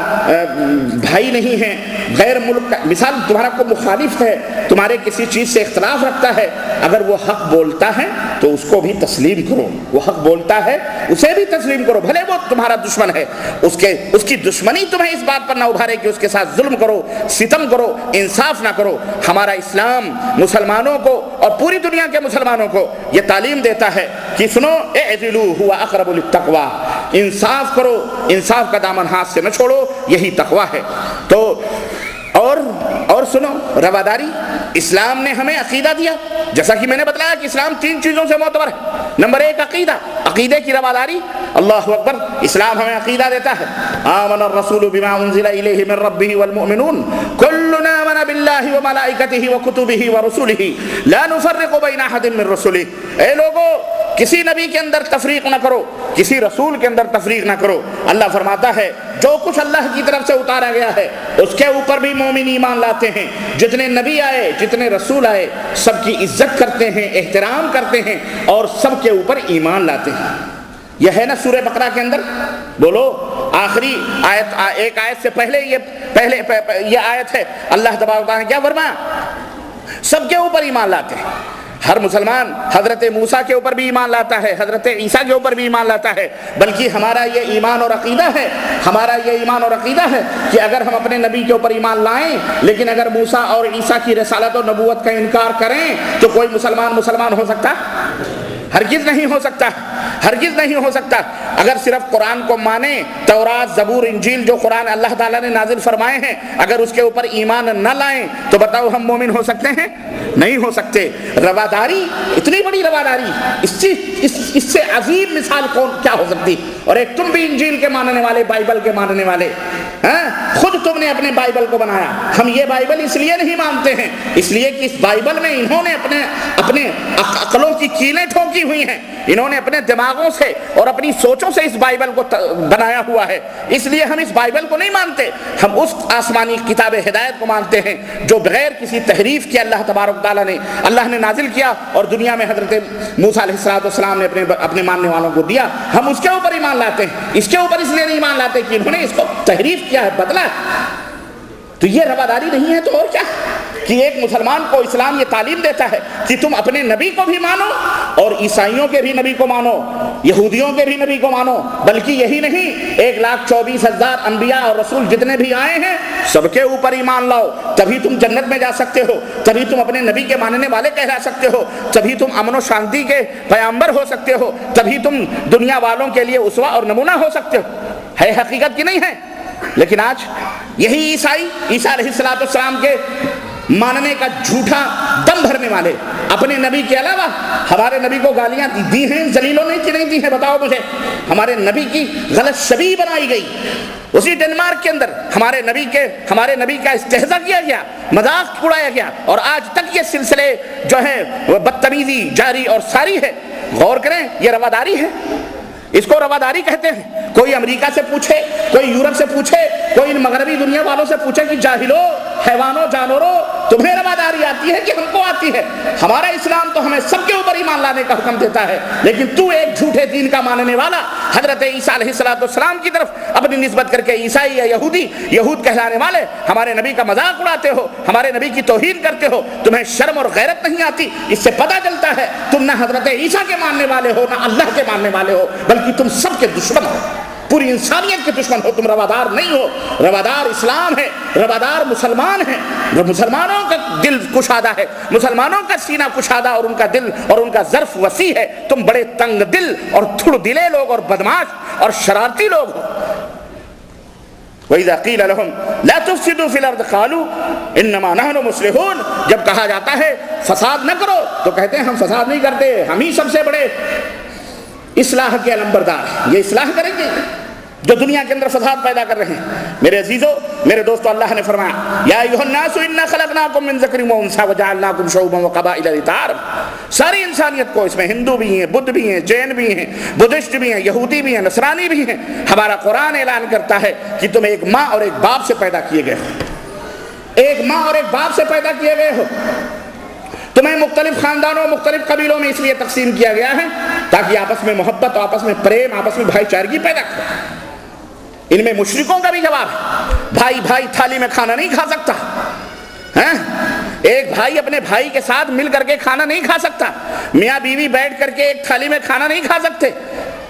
بھائی نہیں ہے، غیر ملک کا مثال تمہارا کو مخالف ہے، تمہارے کسی چیز سے اختلاف رکھتا ہے، اگر وہ حق بولتا ہے تو اس کو بھی تسلیم کرو. وہ حق بولتا ہے اسے بھی تسلیم کرو، بھلے وہ تمہارا دشمن ہے. اس کی دشمنی تمہیں اس بات پر نہ ابھارے کہ اس کے ساتھ ظلم کرو، ستم کرو، انصاف نہ کرو. ہمارا اسلام مسلمانوں کو اور پوری دنیا کے مسلمانوں کو یہ تعلیم دیتا ہے کہ سنو، اعدلوا هو اقرب للتقوی، انصاف کرو، انصاف کا دامن ہاتھ سے نہ چھوڑو، یہی تقوی ہے. تو اور سنو، رواداری اسلام نے ہمیں عقیدہ دیا، جیسا کہ میں نے بتلایا کہ اسلام 3 چیزوں سے معتبر ہے. نمبر 1 عقیدہ، عقیدے کی رواداری. اللہ اکبر، اسلام ہمیں عقیدہ دیتا ہے. آمن الرسول بما انزل الیہ من ربہ والمؤمنون کلنا آمن باللہ وملائکتہ وکتبہ ورسلہ لا نفرق بین احد من رسلہ. اے لوگو، کسی نبی کے اندر تفریق نہ کرو، کسی رسول کے اندر تفریق نہ کرو. اللہ فرماتا ہے جو کچھ اللہ کی طرف سے اتارا گیا ہے اس کے اوپر بھی مومن ایمان لاتے ہیں. جتنے نبی آئے، جتنے رسول آئے، سب کی عزت کرتے ہیں، احترام کرتے ہیں اور سب کے اوپر ایمان لاتے ہیں. یہ ہے نا سورہ بقرہ کے اندر، بولو آخری آیت، ایک آیت سے پہلے یہ آیت ہے. اللہ تبارک و تعالیٰ نے کیا فرمایا؟ سب کے اوپر ایمان لاتے ہیں. ہر مسلمان حضرت موسیٰ کے اوپر بھی ایمان لاتا ہے، حضرت عیسیٰ کے اوپر بھی ایمان لاتا ہے. بلکہ ہمارا یہ ایمان اور عقیدہ ہے کہ اگر ہم اپنے نبی کے اوپر ایمان لائیں لیکن اگر موسیٰ اور عیسیٰ کی رسالت و نبوت کا انکار کریں تو کوئی مسلمان ہو سکتا؟ ہرگز نہیں ہو سکتا، ہرگز نہیں ہو سکتا. اگر صرف قرآن کو مانیں، تورات، زبور، انجیل جو قرآن اللہ تعالیٰ نے نازل فرمائے ہیں، اگر اس کے اوپر ایمان نہ لائیں تو بتاؤ ہم مومن ہو سکتے ہیں؟ نہیں ہو سکتے. رواداری، اتنی بڑی رواداری، اس سے عظیم مثال کیا ہو سکتی؟ اور ایک تم بھی انجیل کے ماننے والے، بائبل کے ماننے والے، خود تم نے اپنے بائبل کو بنایا. ہم یہ بائبل اس لیے نہیں مانتے ہیں، اس لیے کہ اس بائبل میں انہوں نے اپنے عقلوں کی کیلیں ٹھوکی ہوئی ہیں، انہوں نے اپنے دماغوں سے اور اپنی سوچوں سے اس بائبل کو بنایا ہوا ہے. اس لیے ہم اس بائبل کو نہیں مانتے، ہم اس آسمانی کتاب ہدایت کو مانتے ہیں جو بغیر کسی تحریف کے اللہ تبارک تعالیٰ نے نازل کیا اور دنیا میں حضرت موسیٰ علیہ السلام نے اپنے ماننے والوں کو دیا. ہم اس کے اوپر ایمان لاتے ہیں، اس کے اوپر اس لیے نہیں ایمان لاتے کہ انہوں نے اس کو تحریف کیا ہے، بدلا ہے. تو یہ رواداری نہیں ہے تو اور کیا؟ کہ ایک مسلمان کو اسلام یہ تعلیم دیتا ہے کہ تم اپنے نبی کو بھی مانو اور عیسائیوں کے بھی نبی کو مانو، یہودیوں کے بھی نبی کو مانو، بلکہ یہی نہیں 1,24,000 انبیاء اور رسول جتنے بھی آئے ہیں سب کے اوپر ایمان لاؤ، تبھی تم جنت میں جا سکتے ہو، تبھی تم اپنے نبی کے ماننے والے کہلا سکتے ہو، تبھی تم امن و شانتی کے پیغمبر ہو سکتے ہو، تبھی تم دنیا والوں کے لیے اسوہ اور نمونہ ہو سکتے ہو. ہے حقیقت کی نہیں ہے؟ لیکن آج یہی عیسیٰ علیہ السلام کے ماننے کا جھوٹا دم بھرنے والے اپنے نبی کے علاوہ ہمارے نبی کو گالیاں دی ہیں ذلیلوں نے کہ نہیں دی ہیں؟ بتاؤ مجھے. ہمارے نبی کی غلط شبیہ بنائی گئی، اسی ڈنمارک کے اندر ہمارے نبی کا استہزاء کیا گیا، مذاق اڑایا گیا، اور آج تک یہ سلسلے جو ہے وہ بدتمیزی جاری اور ساری ہے. غور کریں، یہ رواداری ہے، اس کو رواداری کہتے ہیں. کوئی امریکہ سے پوچھے، کوئی یورپ سے پوچھے، کوئی مغربی دنیا والوں سے پوچھے کہ جاہلو، حیوانوں، جانوروں، تمہیں رواداری آتی ہے کہ ہم کو آتی ہے؟ ہمارا اسلام تو ہمیں سب کے اوپر ایمان لانے کا حکم دیتا ہے، لیکن تو ایک جھوٹے دین کا ماننے والا حضرت عیسیٰ علیہ السلام کی طرف اپنی نسبت کر کے عیسائی یا یہود کہلانے والے ہمارے نبی کا مذاق اڑاتے ہو، ہمارے نبی کی توہین کرتے ہو. تمہیں شرم اور غیرت نہیں آتی؟ اس سے پتہ چلتا ہے تم نہ حضرت عیسیٰ کے ماننے والے ہو نہ اللہ کے ماننے والے ہو، بلکہ تم سب کے دشمن ہو، پوری انسانیت کے دشمن ہو. تم روادار نہیں ہو، روادار اسلام ہے، روادار مسلمان ہے، مسلمانوں کا دل کشادہ ہے، مسلمانوں کا سینہ کشادہ اور ان کا دل اور ان کا ظرف وسیع ہے. تم بڑے تنگ دل اور تھڑ دلے لوگ اور بدماش اور شرارتی لوگ ہو. وَإِذَا قِيلَ لَهُمْ لَا تُفْسِدُوا فِي الْأَرْضِ قَالُوا إِنَّمَا نَحْنُ مُصْلِحُونَ. جب کہا جاتا ہے فساد نہ کرو تو کہتے ہیں ہم فساد نہیں کرتے، ہم ہی سب سے بڑے اصلاح کے علمبردار ہیں. یہ اصلاح کریں گے جو دنیا کے اندر فساد پیدا کر رہے ہیں. میرے عزیزوں، میرے دوستو، اللہ نے فرمایا یا ایھا الناس انا خلقناکم من ذکر و انثی وجعلناکم شعوبا وقبائل لتعارفوا. ساری انسانیت کو، اس میں ہندو بھی ہیں، بدھ بھی ہیں، جین بھی ہیں، بدھسٹ بھی ہیں، یہودی بھی ہیں، نصرانی بھی ہیں. ہمارا قرآن اعلان کرتا ہے کہ تم ایک ماں اور ایک باپ سے پیدا کیے گئے ہو، ایک ماں اور ایک باپ سے پیدا کیے گئے ہو. تمہیں مختلف خاندانوں، مختلف قبیلوں میں اس لیے تقسیم کیا گیا ہے تاکہ آپس میں محبت، آپس میں پریم، آپس میں بھائی چارگی پیدا کرے. ان میں مشرکوں کا بھی جواب ہے. بھائی تھالی میں کھانا نہیں کھا سکتا، ایک بھائی اپنے بھائی کے ساتھ مل کر کے کھانا نہیں کھا سکتا، میاں بیوی بیٹھ کر کے ایک تھالی میں کھانا نہیں کھا سکتے.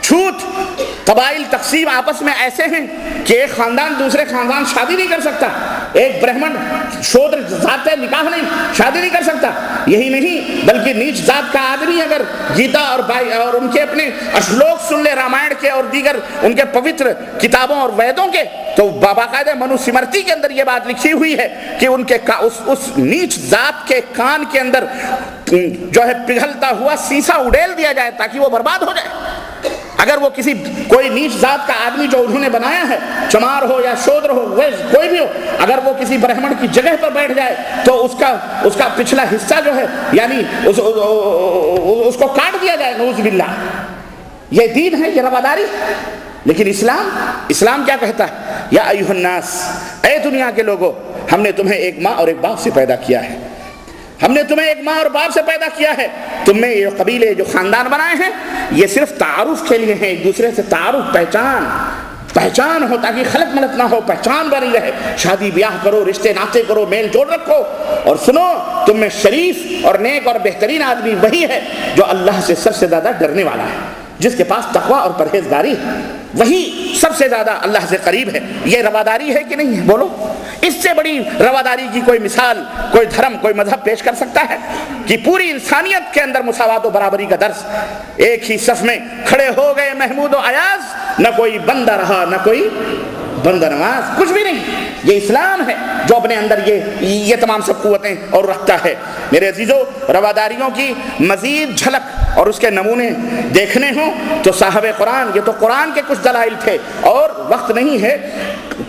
چھوت قبائل تقسیم آپس میں ایسے ہیں کہ ایک خاندان دوسرے خاندان شادی نہیں کر سکتا، ایک برہمن شودر ذات نکاح نہیں شادی نہیں کر سکتا. یہی نہیں بلکہ نیچ ذات کا آدمی اگر گیتا اور ان کے اپنے اشلوک سن لے رامائن کے اور دیگر ان کے پوتر کتابوں اور ویدوں کے، تو باقاعدہ منو سمرتی کے اندر یہ بات لکھی ہوئی ہے کہ ان کے اس نیچ ذات کے کان کے اندر جو ہے پگھلتا ہوا سیسا اڈیل دیا جائے تاکہ وہ برباد ہو جائے. اگر وہ کوئی نیچ ذات کا آدمی جو انہوں نے بنایا ہے، چمار ہو یا شودر ہو، کوئی بھی ہو، اگر وہ کسی برہمن کی جگہ پر بیٹھ جائے تو اس کا پچھلا حصہ جو ہے یعنی اس کو کاٹ دیا جائے، نعوذ باللہ. یہ دین ہے، یہ رواداری. لیکن اسلام کیا کہتا ہے؟ یا ایھا الناس، اے دنیا کے لوگوں، ہم نے تمہیں ایک ماں اور ایک باپ سے پیدا کیا ہے. ہم نے تمہیں ایک ماں اور باپ سے پیدا کیا ہے. تم میں یہ قبیلے جو خاندان بنائے ہیں یہ صرف تعارف کے لیے ہیں، ایک دوسرے سے تعارف، پہچان ہو تاکہ خلط ملط نہ ہو، پہچان بنی رہے. شادی بیاہ کرو، رشتے ناطے کرو، میل جوڑ رکھو. اور سنو، تم میں شریف اور نیک اور بہترین آدمی وہی ہے جو اللہ سے سب سے زیادہ ڈرنے والا ہے، جس کے پاس تقوی اور پرہیزگاری ہے، وہی سب سے زیادہ اللہ سے قریب ہے. یہ رواداری ہے کہ نہیں ہے؟ بولو. اس سے بڑی رواداری کی کوئی مثال، کوئی دھرم، کوئی مذہب پیش کر سکتا ہے کہ پوری انسانیت کے اندر مساوات و برابری کا درس؟ ایک ہی صف میں کھڑے ہو گئے محمود و ایاز، نہ کوئی بندہ رہا نہ کوئی بندہ نواز، کچھ بھی نہیں. یہ اسلام ہے جو اپنے اندر یہ تمام سب قوتیں اور رکھتا ہے. میرے عزیزو، رواداریوں کی مزید جھلک اور اس کے نمونے دیکھنے ہوں تو صاحب قرآن، یہ تو قرآن کے کچھ دلائل تھے اور وقت نہیں ہے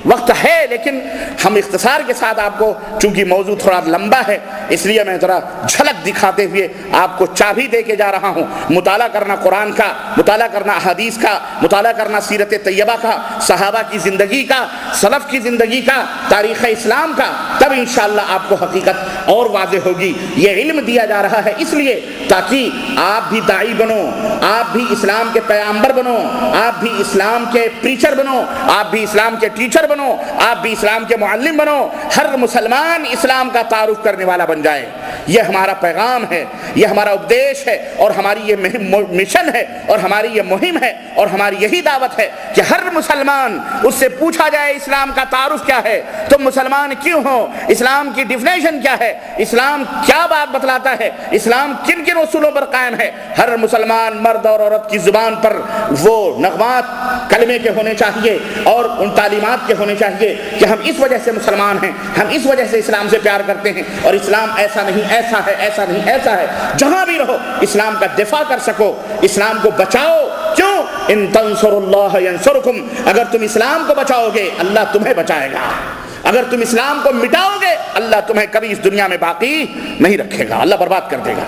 وقت ہے لیکن ہم اختصار کے ساتھ آپ کو، چونکہ موضوع تھوڑا لمبا ہے اس لیے میں ذرا جھلک دکھاتے ہوئے آپ کو چابی دے کے جا رہا ہوں۔ مطالعہ کرنا قرآن کا، مطالعہ کرنا احادیث کا، مطالعہ کرنا سیرت طیبہ کا، صحابہ کی زندگی کا، سلف کی زندگی کا، تاریخ اسلام کا، تب انشاءاللہ آپ کو حقیقت اور واضح ہوگی۔ یہ علم دیا جا رہا ہے اس لیے تاکہ آپ بھی داعی بنو، آپ بھی اسلام کے پیغمبر بنو، آپ بھی اسلام کے پریچر بنو، آپ بھی اسلام کے ٹیچر بنو، آپ بھی اسلام کے معلم بنو، ہر مسلمان اسلام کا تعارف کرنے والا بن جائے۔ یہ ہمارا پیغام ہے، یہ ہمارا اپدیش ہے، اور ہماری یہ مشن ہے، اور ہماری یہ مہم ہے، اور ہماری یہی دعوت ہے کہ ہر مسلمان اس سے پوچھا جائے اسلام کا تعارف کیا ہے، تم مسلمان کیوں ہو، اسلام کی ڈیفینیشن کیا ہے، اسلام کیا بات بتلاتا ہے، اسلام کن کن اصولوں پر قائم ہے۔ ہر مسلمان مرد اور عورت کی زبان پر وہ نغمات کلمے کے ہونے چاہیے اور ان تعلیمات کے ہونے چاہیے کہ ہم اس وجہ سے مسلمان ہیں، ہم اس وجہ سے اسلام سے پیار کرتے ہیں، اور اسلام ایسا نہیں، ایسا ہے، ایسا نہیں، ایسا ہے۔ جہاں بھی رہو اسلام کا دفاع کر سکو، اسلام کو بچاؤ۔ کیوں؟ ان تنصروا اللہ ینصرکم، اگر تم اسلام کو بچاؤ گے اللہ تمہیں بچائے گا، اگر تم اسلام کو مٹاؤ گے اللہ تمہیں کبھی اس دنیا میں باقی نہیں رکھے گا، اللہ برباد کر دے گا۔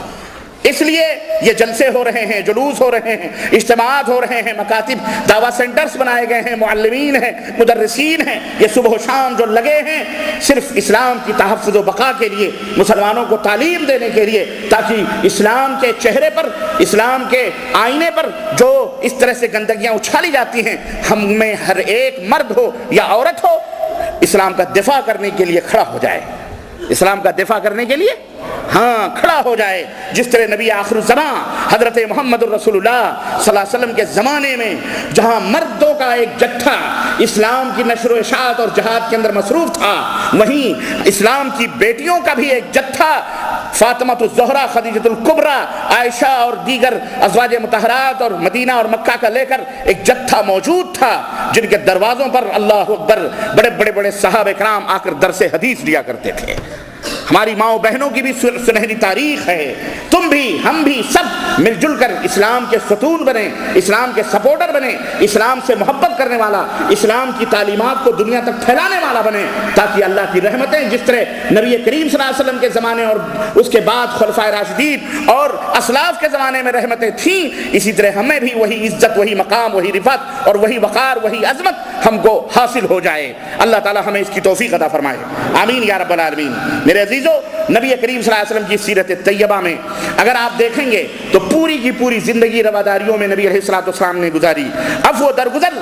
اس لیے یہ جلسے ہو رہے ہیں، جلوس ہو رہے ہیں، اجتماعات ہو رہے ہیں، مکاتب دعویٰ سینٹرز بنائے گئے ہیں، معلمین ہیں، مدرسین ہیں، یہ صبح و شام جو لگے ہیں صرف اسلام کی تحفظ و بقا کے لیے، مسلمانوں کو تعلیم دینے کے لیے، تاکہ اسلام کے چہرے پر، اسلام کے آئینے پر جو اس طرح سے گندگیاں اچھالی جاتی ہیں، ہم میں ہر ایک مرد ہو یا عورت ہو اسلام کا دفاع کرنے کے لیے کھڑا ہو جائے، اسلام کا دفاع کرنے کے لیے کھڑا ہو جائے۔ جس طرح نبی آخر الزمان حضرت محمد الرسول اللہ صلی اللہ علیہ وسلم کے زمانے میں جہاں مردوں کا ایک جتھا اسلام کی نشر و اشاعت اور جہاد کے اندر مصروف تھا، وہیں اسلام کی بیٹیوں کا بھی ایک جتھا فاطمہ الزہرا، خدیجہ الکبریٰ، عائشہ اور دیگر ازواج مطہرات اور مدینہ اور مکہ کا لے کر ایک جتھا موجود تھا، جن کے دروازوں پر اللہ اکبر بڑے بڑے صحابہ کرام آ کر درس حدیث دیا کرتے تھے۔ ہماری ماؤں بہنوں کی بھی سنہری تاریخ ہے۔ تم بھی، ہم بھی، سب مل جل کر اسلام کے ستون بنیں، اسلام کے سپورٹر بنیں، اسلام سے محبت کرنے والا، اسلام کی تعلیمات کو دنیا تک پھیلانے والا بنیں، تاکہ اللہ کی رحمتیں جس طرح نبی کریم صلی اللہ علیہ وسلم کے زمانے اور اس کے بعد خلفائے راشدین اور اسلاف کے زمانے میں رحمتیں تھیں، اسی طرح ہمیں بھی وہی عزت، وہی مقام، وہی رفعت اور وہی وقار، وہی عظمت ہم کو حاصل ہو جائے۔ اللہ تعالی ہمیں اس کی توفیق عطا فرمائے، آمین یا رب العالمین۔ میرے عزیزو، نبی کریم صلی اللہ علیہ وسلم کی سیرت طیبہ میں اگر آپ دیکھیں گے تو پوری کی پوری زندگی رواداریوں میں نبی علیہ الصلوۃ والسلام نے گزاری۔ عفو و درگزر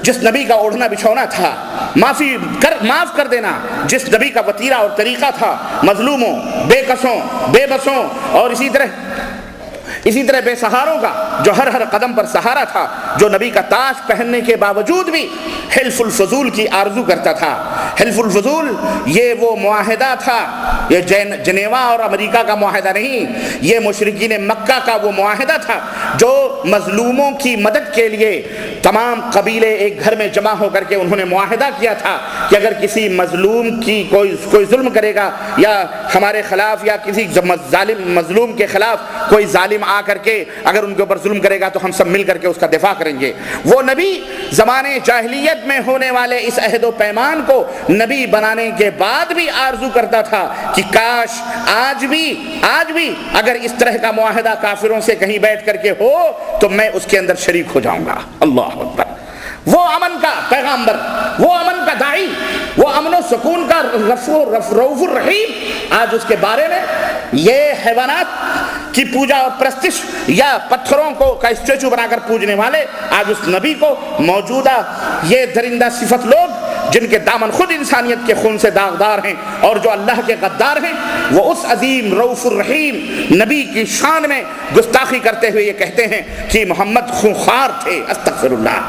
جس نبی کا اوڑھنا بچھونا تھا، معاف کر دینا جس نبی کا وتیرہ اور طریقہ تھا، مظلوموں، بے کسوں، بے بسوں اور اسی طرح بے سہاروں کا جو ہر قدم پر سہارا تھا، جو نبی کا تاج پہننے کے باوجود بھی حلف الفضول کی آرزو کرتا تھا۔ حلف الفضول یہ وہ معاہدہ تھا، یہ جنیوا اور امریکہ کا معاہدہ نہیں، یہ مشرکین مکہ کا وہ معاہدہ تھا جو مظلوموں کی مدد کے لیے تمام قبیلے ایک گھر میں جمع ہو کر کے انہوں نے معاہدہ کیا تھا کہ اگر کسی مظلوم کی کوئی ظلم کرے گا یا ہمارے خلاف یا کسی مظلوم کے خلاف کوئی ظالم آ کر کے اگر ان کے اوپر ظلم کرے گا تو ہم سب مل کر کے اس کا دفاع کریں گے۔ وہ نبی زمانے جاہلیت میں ہونے والے اس عہد و پیمان کو نبی بنانے کے بعد بھی آرزو کرتا تھا کہ کاش آج بھی اگر اس طرح کا معاہدہ کافروں سے کہیں بیٹھ کر کے ہو تو میں اس کے اندر شریک ہو جاؤں گا۔ اللہ اکبر۔ وہ امن کا پیغامبر، وہ امن کا داعی، وہ امن و سکون کا رؤوف الرحیم، آج اس کے بارے میں یہ حیوانات کی پوجا اور پرستش یا پتھروں کو کا اسٹیچو بنا کر پوجنے والے آج اس نبی کو موجودہ یہ درندہ صفت لوگ جن کے دامن خود انسانیت کے خون سے داغدار ہیں اور جو اللہ کے غدار ہیں، وہ اس عظیم رؤوف الرحیم نبی کی شان میں گستاخی کرتے ہوئے یہ کہتے ہیں کہ محمد خونخوار تھے، استغفر اللہ،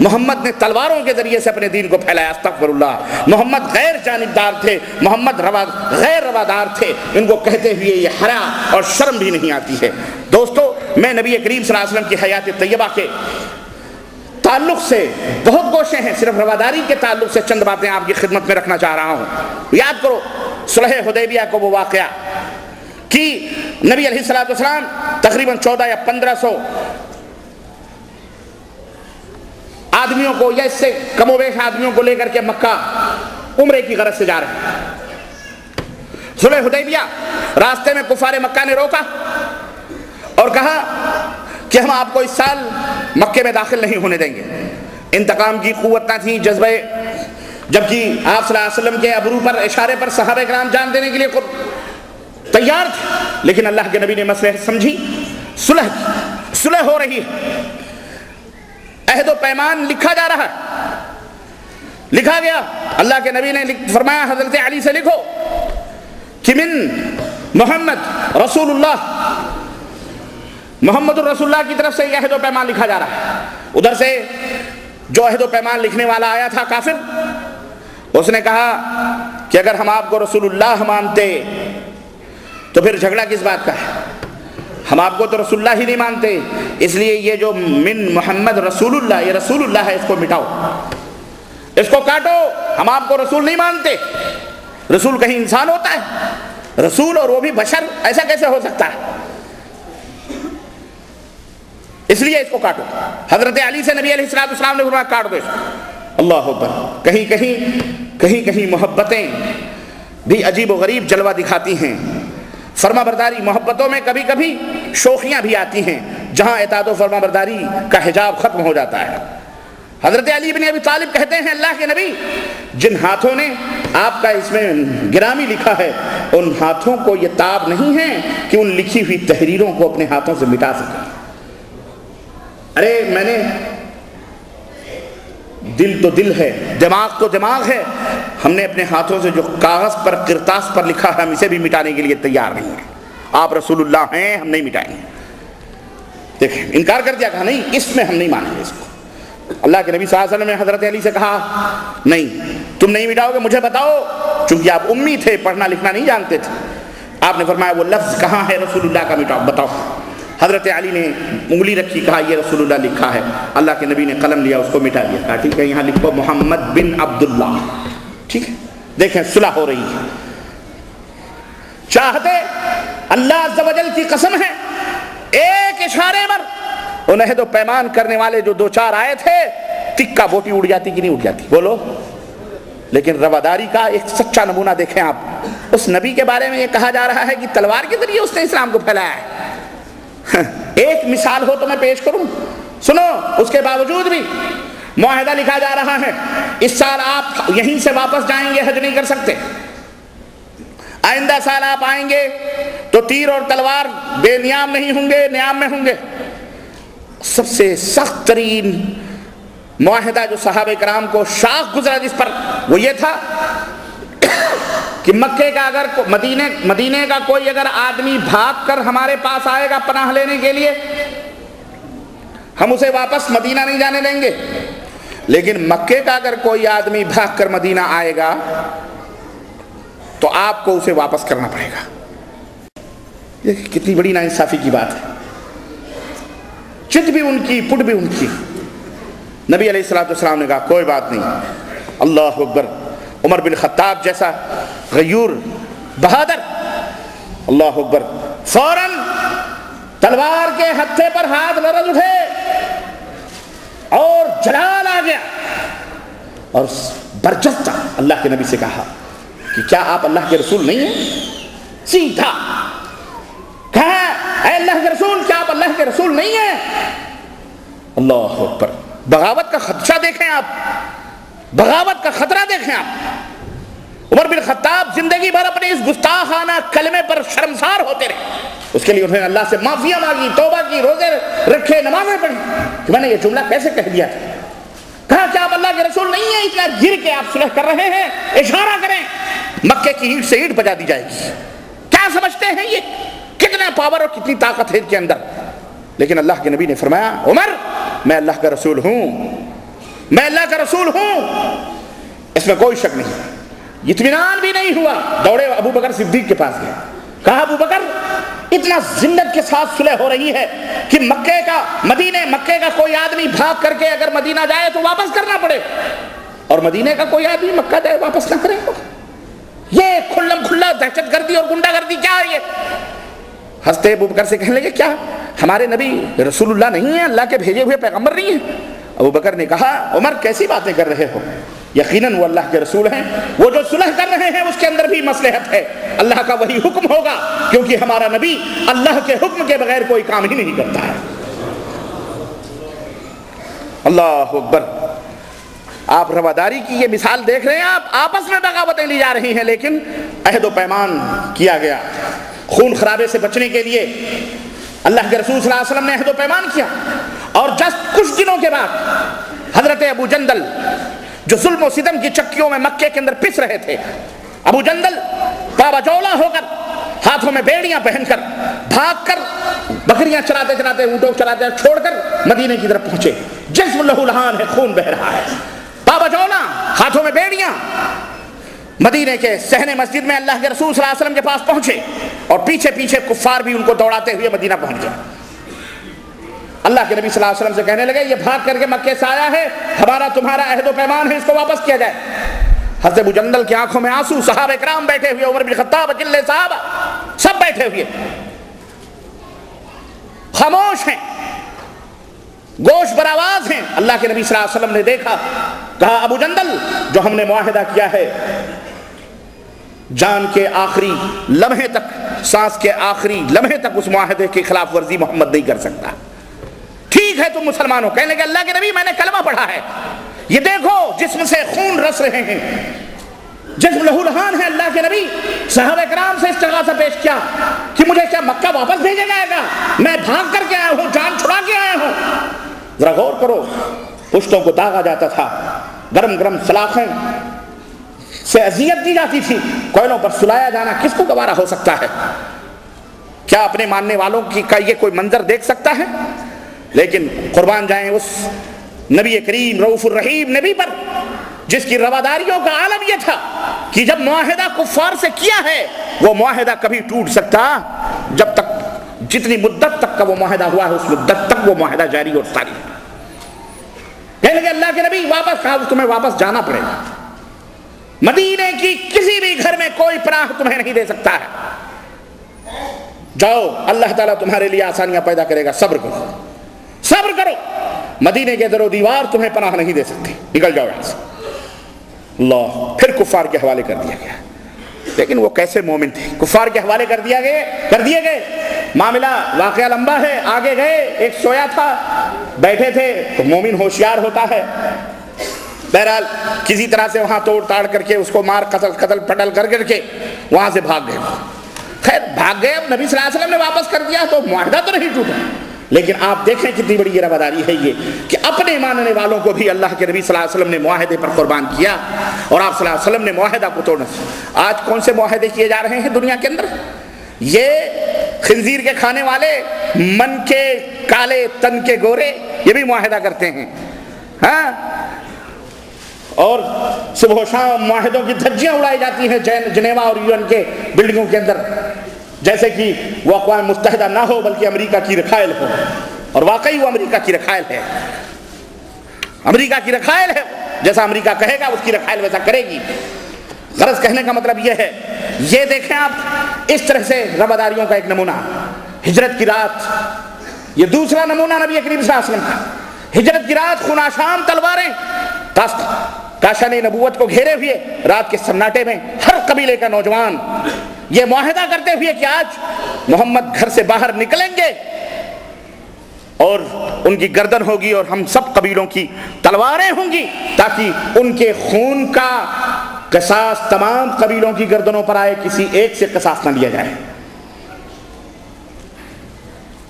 محمد نے تلواروں کے ذریعے سے اپنے دین کو پھیلایا، استغفر اللہ، محمد غیر جانبدار تھے، محمد غیر روادار تھے، ان کو کہتے ہوئے یہ حیا اور شرم بھی نہیں آتی ہے۔ دوستو، میں نبی کریم صلی اللہ علیہ وسلم کی حیات طیبہ کے تعلق سے بہت گوشے ہیں، صرف رواداری کے تعلق سے چند باتیں آپ کی خدمت میں رکھنا چاہ رہا ہوں۔ یاد کرو صلح حدیبیہ کو وہ واقعہ کہ نبی علیہ الصلوۃ والسلام تقریباً 14 یا 1500 آدمیوں کو یا اس سے کم و بیش آدمیوں کو لے کر کے مکہ عمرے کی غرض سے جا رہے ہیں۔ صلح حدیبیہ راستے میں کفار مکہ نے روکا اور کہا کہ ہم آپ کو اس سال مکے میں داخل نہیں ہونے دیں گے۔ انتقام کی قوت نہ تھی، جذبہ، جبکہ آپ صلی اللہ علیہ وسلم کے ابرو پر اشارے پر صحابہ کرام جان دینے کے لیے خود تیار تھے، لیکن اللہ کے نبی نے مصلحت سمجھی، صلح ہو رہی ہے، عہد و پیمان لکھا جا رہا ہے، لکھا گیا۔ اللہ کے نبی نے فرمایا حضرت علی سے لکھو کہ من محمد رسول اللہ، محمد الرسول اللہ کی طرف سے یہ عہد و پیمان لکھا جا رہا ہے۔ ادھر سے جو عہد و پیمان لکھنے والا آیا تھا کافر، اس نے کہا کہ اگر ہم آپ کو رسول اللہ مانتے تو پھر جھگڑا کس بات کا ہے، ہم آپ کو تو رسول اللہ ہی نہیں مانتے، اس لیے یہ جو من محمد رسول اللہ، یہ رسول اللہ ہے، اس کو مٹاؤ، اس کو کاٹو، ہم آپ کو رسول نہیں مانتے۔ رسول کہیں انسان ہوتا ہے؟ رسول اور وہ بھی بشر، ایسا کیسے ہو سکتا ہے؟ اس لیے اس کو کاٹو۔ حضرت علی سے نبی علیہ السلام نے فرمایا کاٹ دو اس کو۔ اللہ اکبر۔ کہیں محبتیں بھی عجیب و غریب جلوہ دکھاتی ہیں، فرما برداری محبتوں میں کبھی کبھی شوخیاں بھی آتی ہیں، جہاں اطاعت و فرما برداری کا حجاب ختم ہو جاتا ہے۔ حضرت علی بن ابی طالب کہتے ہیں اللہ کے نبی، جن ہاتھوں نے آپ کا اس میں گرامی لکھا ہے، ان ہاتھوں کو یہ تاب نہیں ہے کہ ان لکھی ہوئی تحریروں کو اپنے ہاتھوں سے مٹا سکیں۔ ارے میں نے، دل تو دل ہے، دماغ تو دماغ ہے، ہم نے اپنے ہاتھوں سے جو کاغذ پر کرتاس پر لکھا ہے ہم اسے بھی مٹانے کے لیے تیار نہیں ہیں۔ آپ رسول اللہ ہیں، ہم نہیں مٹائیں گے۔ دیکھیں انکار کر دیا، کہا نہیں اس میں ہم نہیں مانیں گے اس کو۔ اللہ کے نبی صلی اللہ علیہ وسلم نے حضرت علی سے کہا نہیں تم نہیں مٹاؤ گے، مجھے بتاؤ، چونکہ آپ امی تھے، پڑھنا لکھنا نہیں جانتے تھے۔ آپ نے فرمایا وہ لفظ کہاں ہے رسول اللہ کا، مٹاؤ، بتاؤ۔ حضرت علی نے انگلی رکھی، کہا یہ رسول اللہ لکھا ہے۔ اللہ کے نبی نے قلم لیا، اس کو مٹا دیا، کہا ٹھیک ہے یہاں لکھو محمد بن عبداللہ، ٹھیک ہے۔ دیکھیں صلح ہو رہی ہے، چاہتے اللہ عز و جل کی قسم ہے ایک اشارے پر ان عہد و پیمان کرنے والے جو دو چار آئے تھے، تکہ بوٹی اڑ جاتی کہ نہیں اڑ جاتی؟ بولو۔ لیکن رواداری کا ایک سچا نمونہ دیکھیں آپ، اس نبی کے بارے میں یہ کہا جا رہا ہے کہ تلوار کے ذریعے اس نے اسلام کو پھیلایا ہے۔ ایک مثال ہو تو میں پیش کروں، سنو، اس کے باوجود بھی معاہدہ لکھا جا رہا ہے، اس سال آپ یہیں سے واپس جائیں گے، حج نہیں کر سکتے، آئندہ سال آپ آئیں گے تو تیر اور تلوار بے نیام نہیں ہوں گے، نیام میں ہوں گے۔ سب سے سخت ترین معاہدہ جو صحابہ کرام کو شاق گزرا جس پر، وہ یہ تھا کہ مکے کا اگر مدینے کا کوئی اگر آدمی بھاگ کر ہمارے پاس آئے گا پناہ لینے کے لیے، ہم اسے واپس مدینہ نہیں جانے دیں گے، لیکن مکے کا اگر کوئی آدمی بھاگ کر مدینہ آئے گا تو آپ کو اسے واپس کرنا پڑے گا۔ یہ کتنی بڑی ناانصافی کی بات ہے، چت بھی ان کی، پٹ بھی ان کی۔ نبی علیہ السلام نے کہا کوئی بات نہیں، اللہ اکبر۔ عمر بن خطاب جیسا غیور بہادر، اللہ اکبر، فوراً تلوار کے ہتھے پر ہاتھ لرز اٹھے اور جلال آ گیا، اور برجستہ اللہ کے نبی سے کہا کہ کیا آپ اللہ کے رسول نہیں ہیں؟ سیدھا کہا اے اللہ کے رسول، کیا آپ اللہ کے رسول نہیں ہیں؟ اللہ اکبر۔ بغاوت کا خدشہ دیکھیں آپ، بغاوت کا خطرہ دیکھیں آپ۔ عمر بن خطاب زندگی بھر اپنے اس گستاخانہ کلمے پر شرمسار ہوتے رہے، اس کے لیے انہوں نے اللہ سے معافیاں مانگی، توبہ کی، روزے رکھے، نمازیں پڑھی کہ میں نے یہ جملہ کیسے کہہ دیا تھا۔ کہا کہ آپ اللہ کے رسول نہیں ہیں، اتنا گر کے آپ صلح کر رہے ہیں، اشارہ کریں، مکے کی اینٹ سے اینٹ بجا دی جائے گی۔ کیا سمجھتے ہیں یہ کتنا پاور اور کتنی طاقت ہے ان کے اندر؟ لیکن اللہ کے نبی نے فرمایا عمر میں اللہ کا رسول ہوں، میں اللہ کا رسول ہوں، اس میں کوئی شک نہیں۔ اطمینان بھی نہیں ہوا، دوڑے ابو بکر صدیق کے پاس گئے، کہا ابو بکر اتنا ذلت کے ساتھ صلح ہو رہی ہے کہ مکے کا کوئی آدمی بھاگ کر کے اگر مدینہ جائے تو واپس کرنا پڑے، اور مدینے کا کوئی آدمی مکہ جائے واپس نہ کرے، یہ کھلم کھلا دہشت گردی اور گنڈا گردی کیا ہے یہ؟ ہنستے ابو بکر سے کہنے لگے کیا ہمارے نبی رسول اللہ نہیں ہیں، اللہ کے بھیجے ہوئے پیغمبر نہیں ہیں؟ ابو بکر نے کہا عمر کیسی باتیں کر رہے ہو، یقیناً وہ اللہ کے رسول ہیں، وہ جو صلح کر رہے ہیں اس کے اندر بھی مصلحت ہے، اللہ کا وہی حکم ہوگا، کیونکہ ہمارا نبی اللہ کے حکم کے بغیر کوئی کام ہی نہیں کرتا ہے۔ اللہ اکبر۔ آپ رواداری کی یہ مثال دیکھ رہے ہیں، آپ آپس میں بغاوتیں لی جا رہی ہیں، لیکن عہد و پیمان کیا گیا خون خرابے سے بچنے کے لیے۔ اللہ کے رسول صلی اللہ علیہ وسلم نے عہد و پیمان کیا، اور جسٹ کچھ دنوں کے بعد حضرت ابو جندل جو ظلم و ستم کی چکیوں میں مکے کے اندر پس رہے تھے، ابو جندل پابجولہ ہو کر، ہاتھوں میں بیڑیاں پہن کر، بھاگ کر بکریاں چراتے چراتے، اونٹوں چراتے چھوڑ کر مدینے کی طرف پہنچے، جسم لہو لہان ہے، خون بہ رہا ہے، پابجولہ ہاتھوں میں بیڑیاں، مدینے کے صحن مسجد میں اللہ کے رسول صلی اللہ علیہ وسلم کے پاس پہنچے، اور پیچھے پیچھے کفار بھی ان کو دوڑاتے ہوئے مدینہ پہنچ گئے۔ اللہ کے نبی صلی اللہ علیہ وسلم سے کہنے لگے یہ بھاگ کر کے مکے سے آیا ہے، ہمارا تمہارا عہد و پیمان ہے، اس کو واپس کیا جائے۔ حضرت ابو جندل کی آنکھوں میں آنسو، صحابہ کرام بیٹھے ہوئے، عمر بن خطاب، اجلے صحابہ سب بیٹھے ہوئے خاموش ہیں، گوش براواز ہیں۔ اللہ کے نبی صلی اللہ علیہ وسلم نے دیکھا، کہا ابو جندل جو ہم نے معاہدہ کیا ہے، جان کے آخری لمحے تک، سانس کے آخری لمحے تک اس معاہدے کی خلاف ورزی محمد نہیں کر سکتا، ٹھیک ہے تم مسلمان ہو۔ کہنے لگے اللہ کے نبی میں نے کلمہ پڑھا ہے، یہ دیکھو جسم سے خون رس رہے ہیں، جسم لہو لہان ہے۔ اللہ کے نبی صحابہ کرام سے استغاثہ پیش کیا کہ مجھے کیا مکہ واپس بھیجا جائے گا، میں بھاگ کر کے آیا ہوں، جان چھڑا کے آیا ہوں۔ ذرا غور کرو، پشتوں کو داغا جاتا تھا، گرم گرم سلاخیں سے اذیت دی جاتی تھی، کوئلوں پر سلایا جانا کس کو گوارا ہو سکتا ہے؟ کیا اپنے ماننے والوں کا یہ کوئی منظر دیکھ سکتا ہے؟ لیکن قربان جائیں اس نبی کریم رؤوف الرحیم نبی پر، جس کی رواداریوں کا عالم یہ تھا کہ جب معاہدہ کفار سے کیا ہے، وہ معاہدہ کبھی ٹوٹ سکتا جب تک، جتنی مدت تک کا وہ معاہدہ ہوا ہے اس مدت تک وہ معاہدہ جاری اور ساری ہے۔ کہنے لگے اللہ کے نبی واپس، کہا تمہیں واپس جانا پڑے گا، مدینے کی کسی بھی گھر میں کوئی پناہ تمہیں نہیں دے سکتا ہے، جاؤ اللہ تعالیٰ تمہارے لیے آسانیاں پیدا کرے گا، صبر کرو صبر کرو، مدینے کے در و دیوار تمہیں پناہ نہیں دے سکتے، نکل جاؤ یہاں سے۔ اللہ، پھر کفار کے حوالے کر دیا گیا، لیکن وہ کیسے مومن تھے، کفار کے حوالے کر دیے گئے، معاملہ واقعہ لمبا ہے، آگے گئے، ایک سویا تھا، بیٹھے تھے، تو مومن ہوشیار ہوتا ہے، بہرحال کسی طرح سے وہاں توڑ تاڑ کر کے اس کو مار قتل پٹل کر کے وہاں سے بھاگ گئے۔ خیر بھاگ گئے، اب نبی صلی اللہ علیہ وسلم نے واپس کر دیا تو معاہدہ تو نہیں ٹوٹا، لیکن آپ دیکھیں کتنی بڑی یہ رواداری ہے یہ کہ اپنے ماننے والوں کو بھی اللہ کے نبی صلی اللہ علیہ وسلم نے معاہدے پر قربان کیا، اور آپ صلی اللہ علیہ وسلم نے معاہدہ کو توڑنا۔ آج کون سے معاہدے کیے جا رہے ہیں دنیا کے اندر؟ یہ خنزیر کے کھانے والے، من کے کالے تن کے گورے، یہ بھی معاہدہ کرتے ہیں، ہاں، اور صبح و شام معاہدوں کی دھجیاں اڑائی جاتی ہیں جنیوا اور یو این کے بلڈنگوں کے اندر، جیسے کہ وہ اقوام متحدہ نہ ہو بلکہ امریکہ کی رکھائل ہو، اور واقعی وہ امریکہ کی رکھائل ہے، امریکہ کی رکھائل ہے، جیسا امریکہ کہے گا اس کی رکھائل ویسا کرے گی۔ غرض کہنے کا مطلب یہ ہے، یہ دیکھیں آپ اس طرح سے رواداریوں کا ایک نمونہ، ہجرت کی رات، یہ دوسرا نمونہ نبی کریم صلی اللہ علیہ وسلم کا، ہجرت کی رات، خوناشام تلواریں کاشان نبوت کو گھیرے ہوئے، رات کے سناٹے میں ہر قبیلے کا نوجوان یہ معاہدہ کرتے ہوئے کہ آج محمد گھر سے باہر نکلیں گے اور ان کی گردن ہوگی اور ہم سب قبیلوں کی تلواریں ہوں گی، تاکہ ان کے خون کا قصاص تمام قبیلوں کی گردنوں پر آئے، کسی ایک سے قصاص نہ لیا جائے۔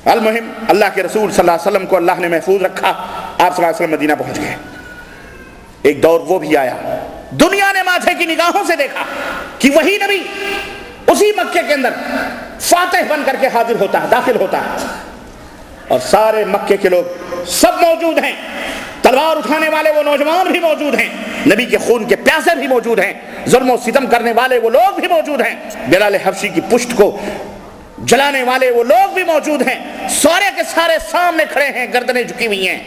المہم اللہ کے رسول صلی اللہ علیہ وسلم کو اللہ نے محفوظ رکھا، آپ صلی اللہ علیہ وسلم مدینہ پہنچ گئے۔ ایک دور وہ بھی آیا، دنیا نے ماتھے کی نگاہوں سے دیکھا کہ وہی نبی اسی مکے کے اندر فاتح بن کر کے حاضر ہوتا ہے، داخل ہوتا ہے، اور سارے مکے کے لوگ سب موجود ہیں، تلوار اٹھانے والے وہ نوجوان بھی موجود ہیں، نبی کے خون کے پیاسے بھی موجود ہیں، ظلم و ستم کرنے والے وہ لوگ بھی موجود ہیں، بلال حبشی کی پشت کو جلانے والے وہ لوگ بھی موجود ہیں، سارے کے سارے سامنے کھڑے ہیں، گردنیں جھکی ہوئی ہیں،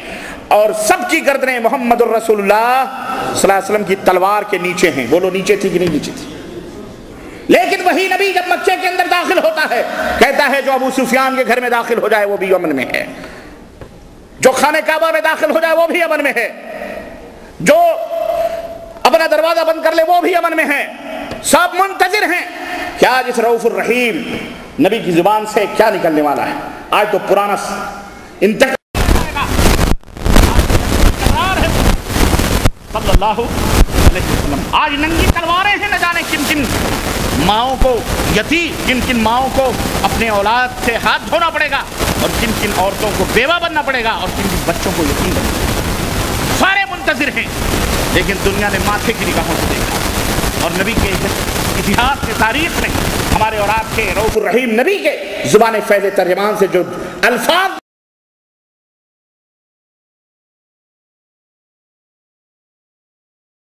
اور سب کی گردنیں محمد الرسول اللہ صلی اللہ علیہ وسلم کی تلوار کے نیچے ہیں۔ بولو نیچے تھی کہ نہیں نیچے تھی؟ لیکن وہی نبی جب مکے کے اندر داخل ہوتا ہے، کہتا ہے جو ابو سفیان کے گھر میں داخل ہو جائے وہ بھی امن میں ہے، جو خانہ کعبہ میں داخل ہو جائے وہ بھی امن میں ہے، جو اپنا دروازہ بند کر لے وہ بھی امن میں ہے، سب منتظر ہیں کہ آج اس رؤوف الرحیم نبی کی زبان سے کیا نکلنے والا ہے۔ آج تو پرانا انتقال صلی اللہ علیہ وسلم، آج ننگی تلواریں ہیں، نہ جانے کن کن ماؤں کو، یتیم کن کن ماؤں کو اپنے اولاد سے ہاتھ دھونا پڑے گا، اور کن کن عورتوں کو بیوہ بننا پڑے گا، اور کن کن بچوں کو یتیم بننا پڑے گا۔ سارے منتظر ہیں، لیکن دنیا نے ماتھے کی نگاہوں سے دیکھا، اور نبی کے اتہاس کے تاریخ میں ہمارے اور آپ کے رؤوف الرحیم نبی کے زبان فیض ترجمان سے جو الفاظ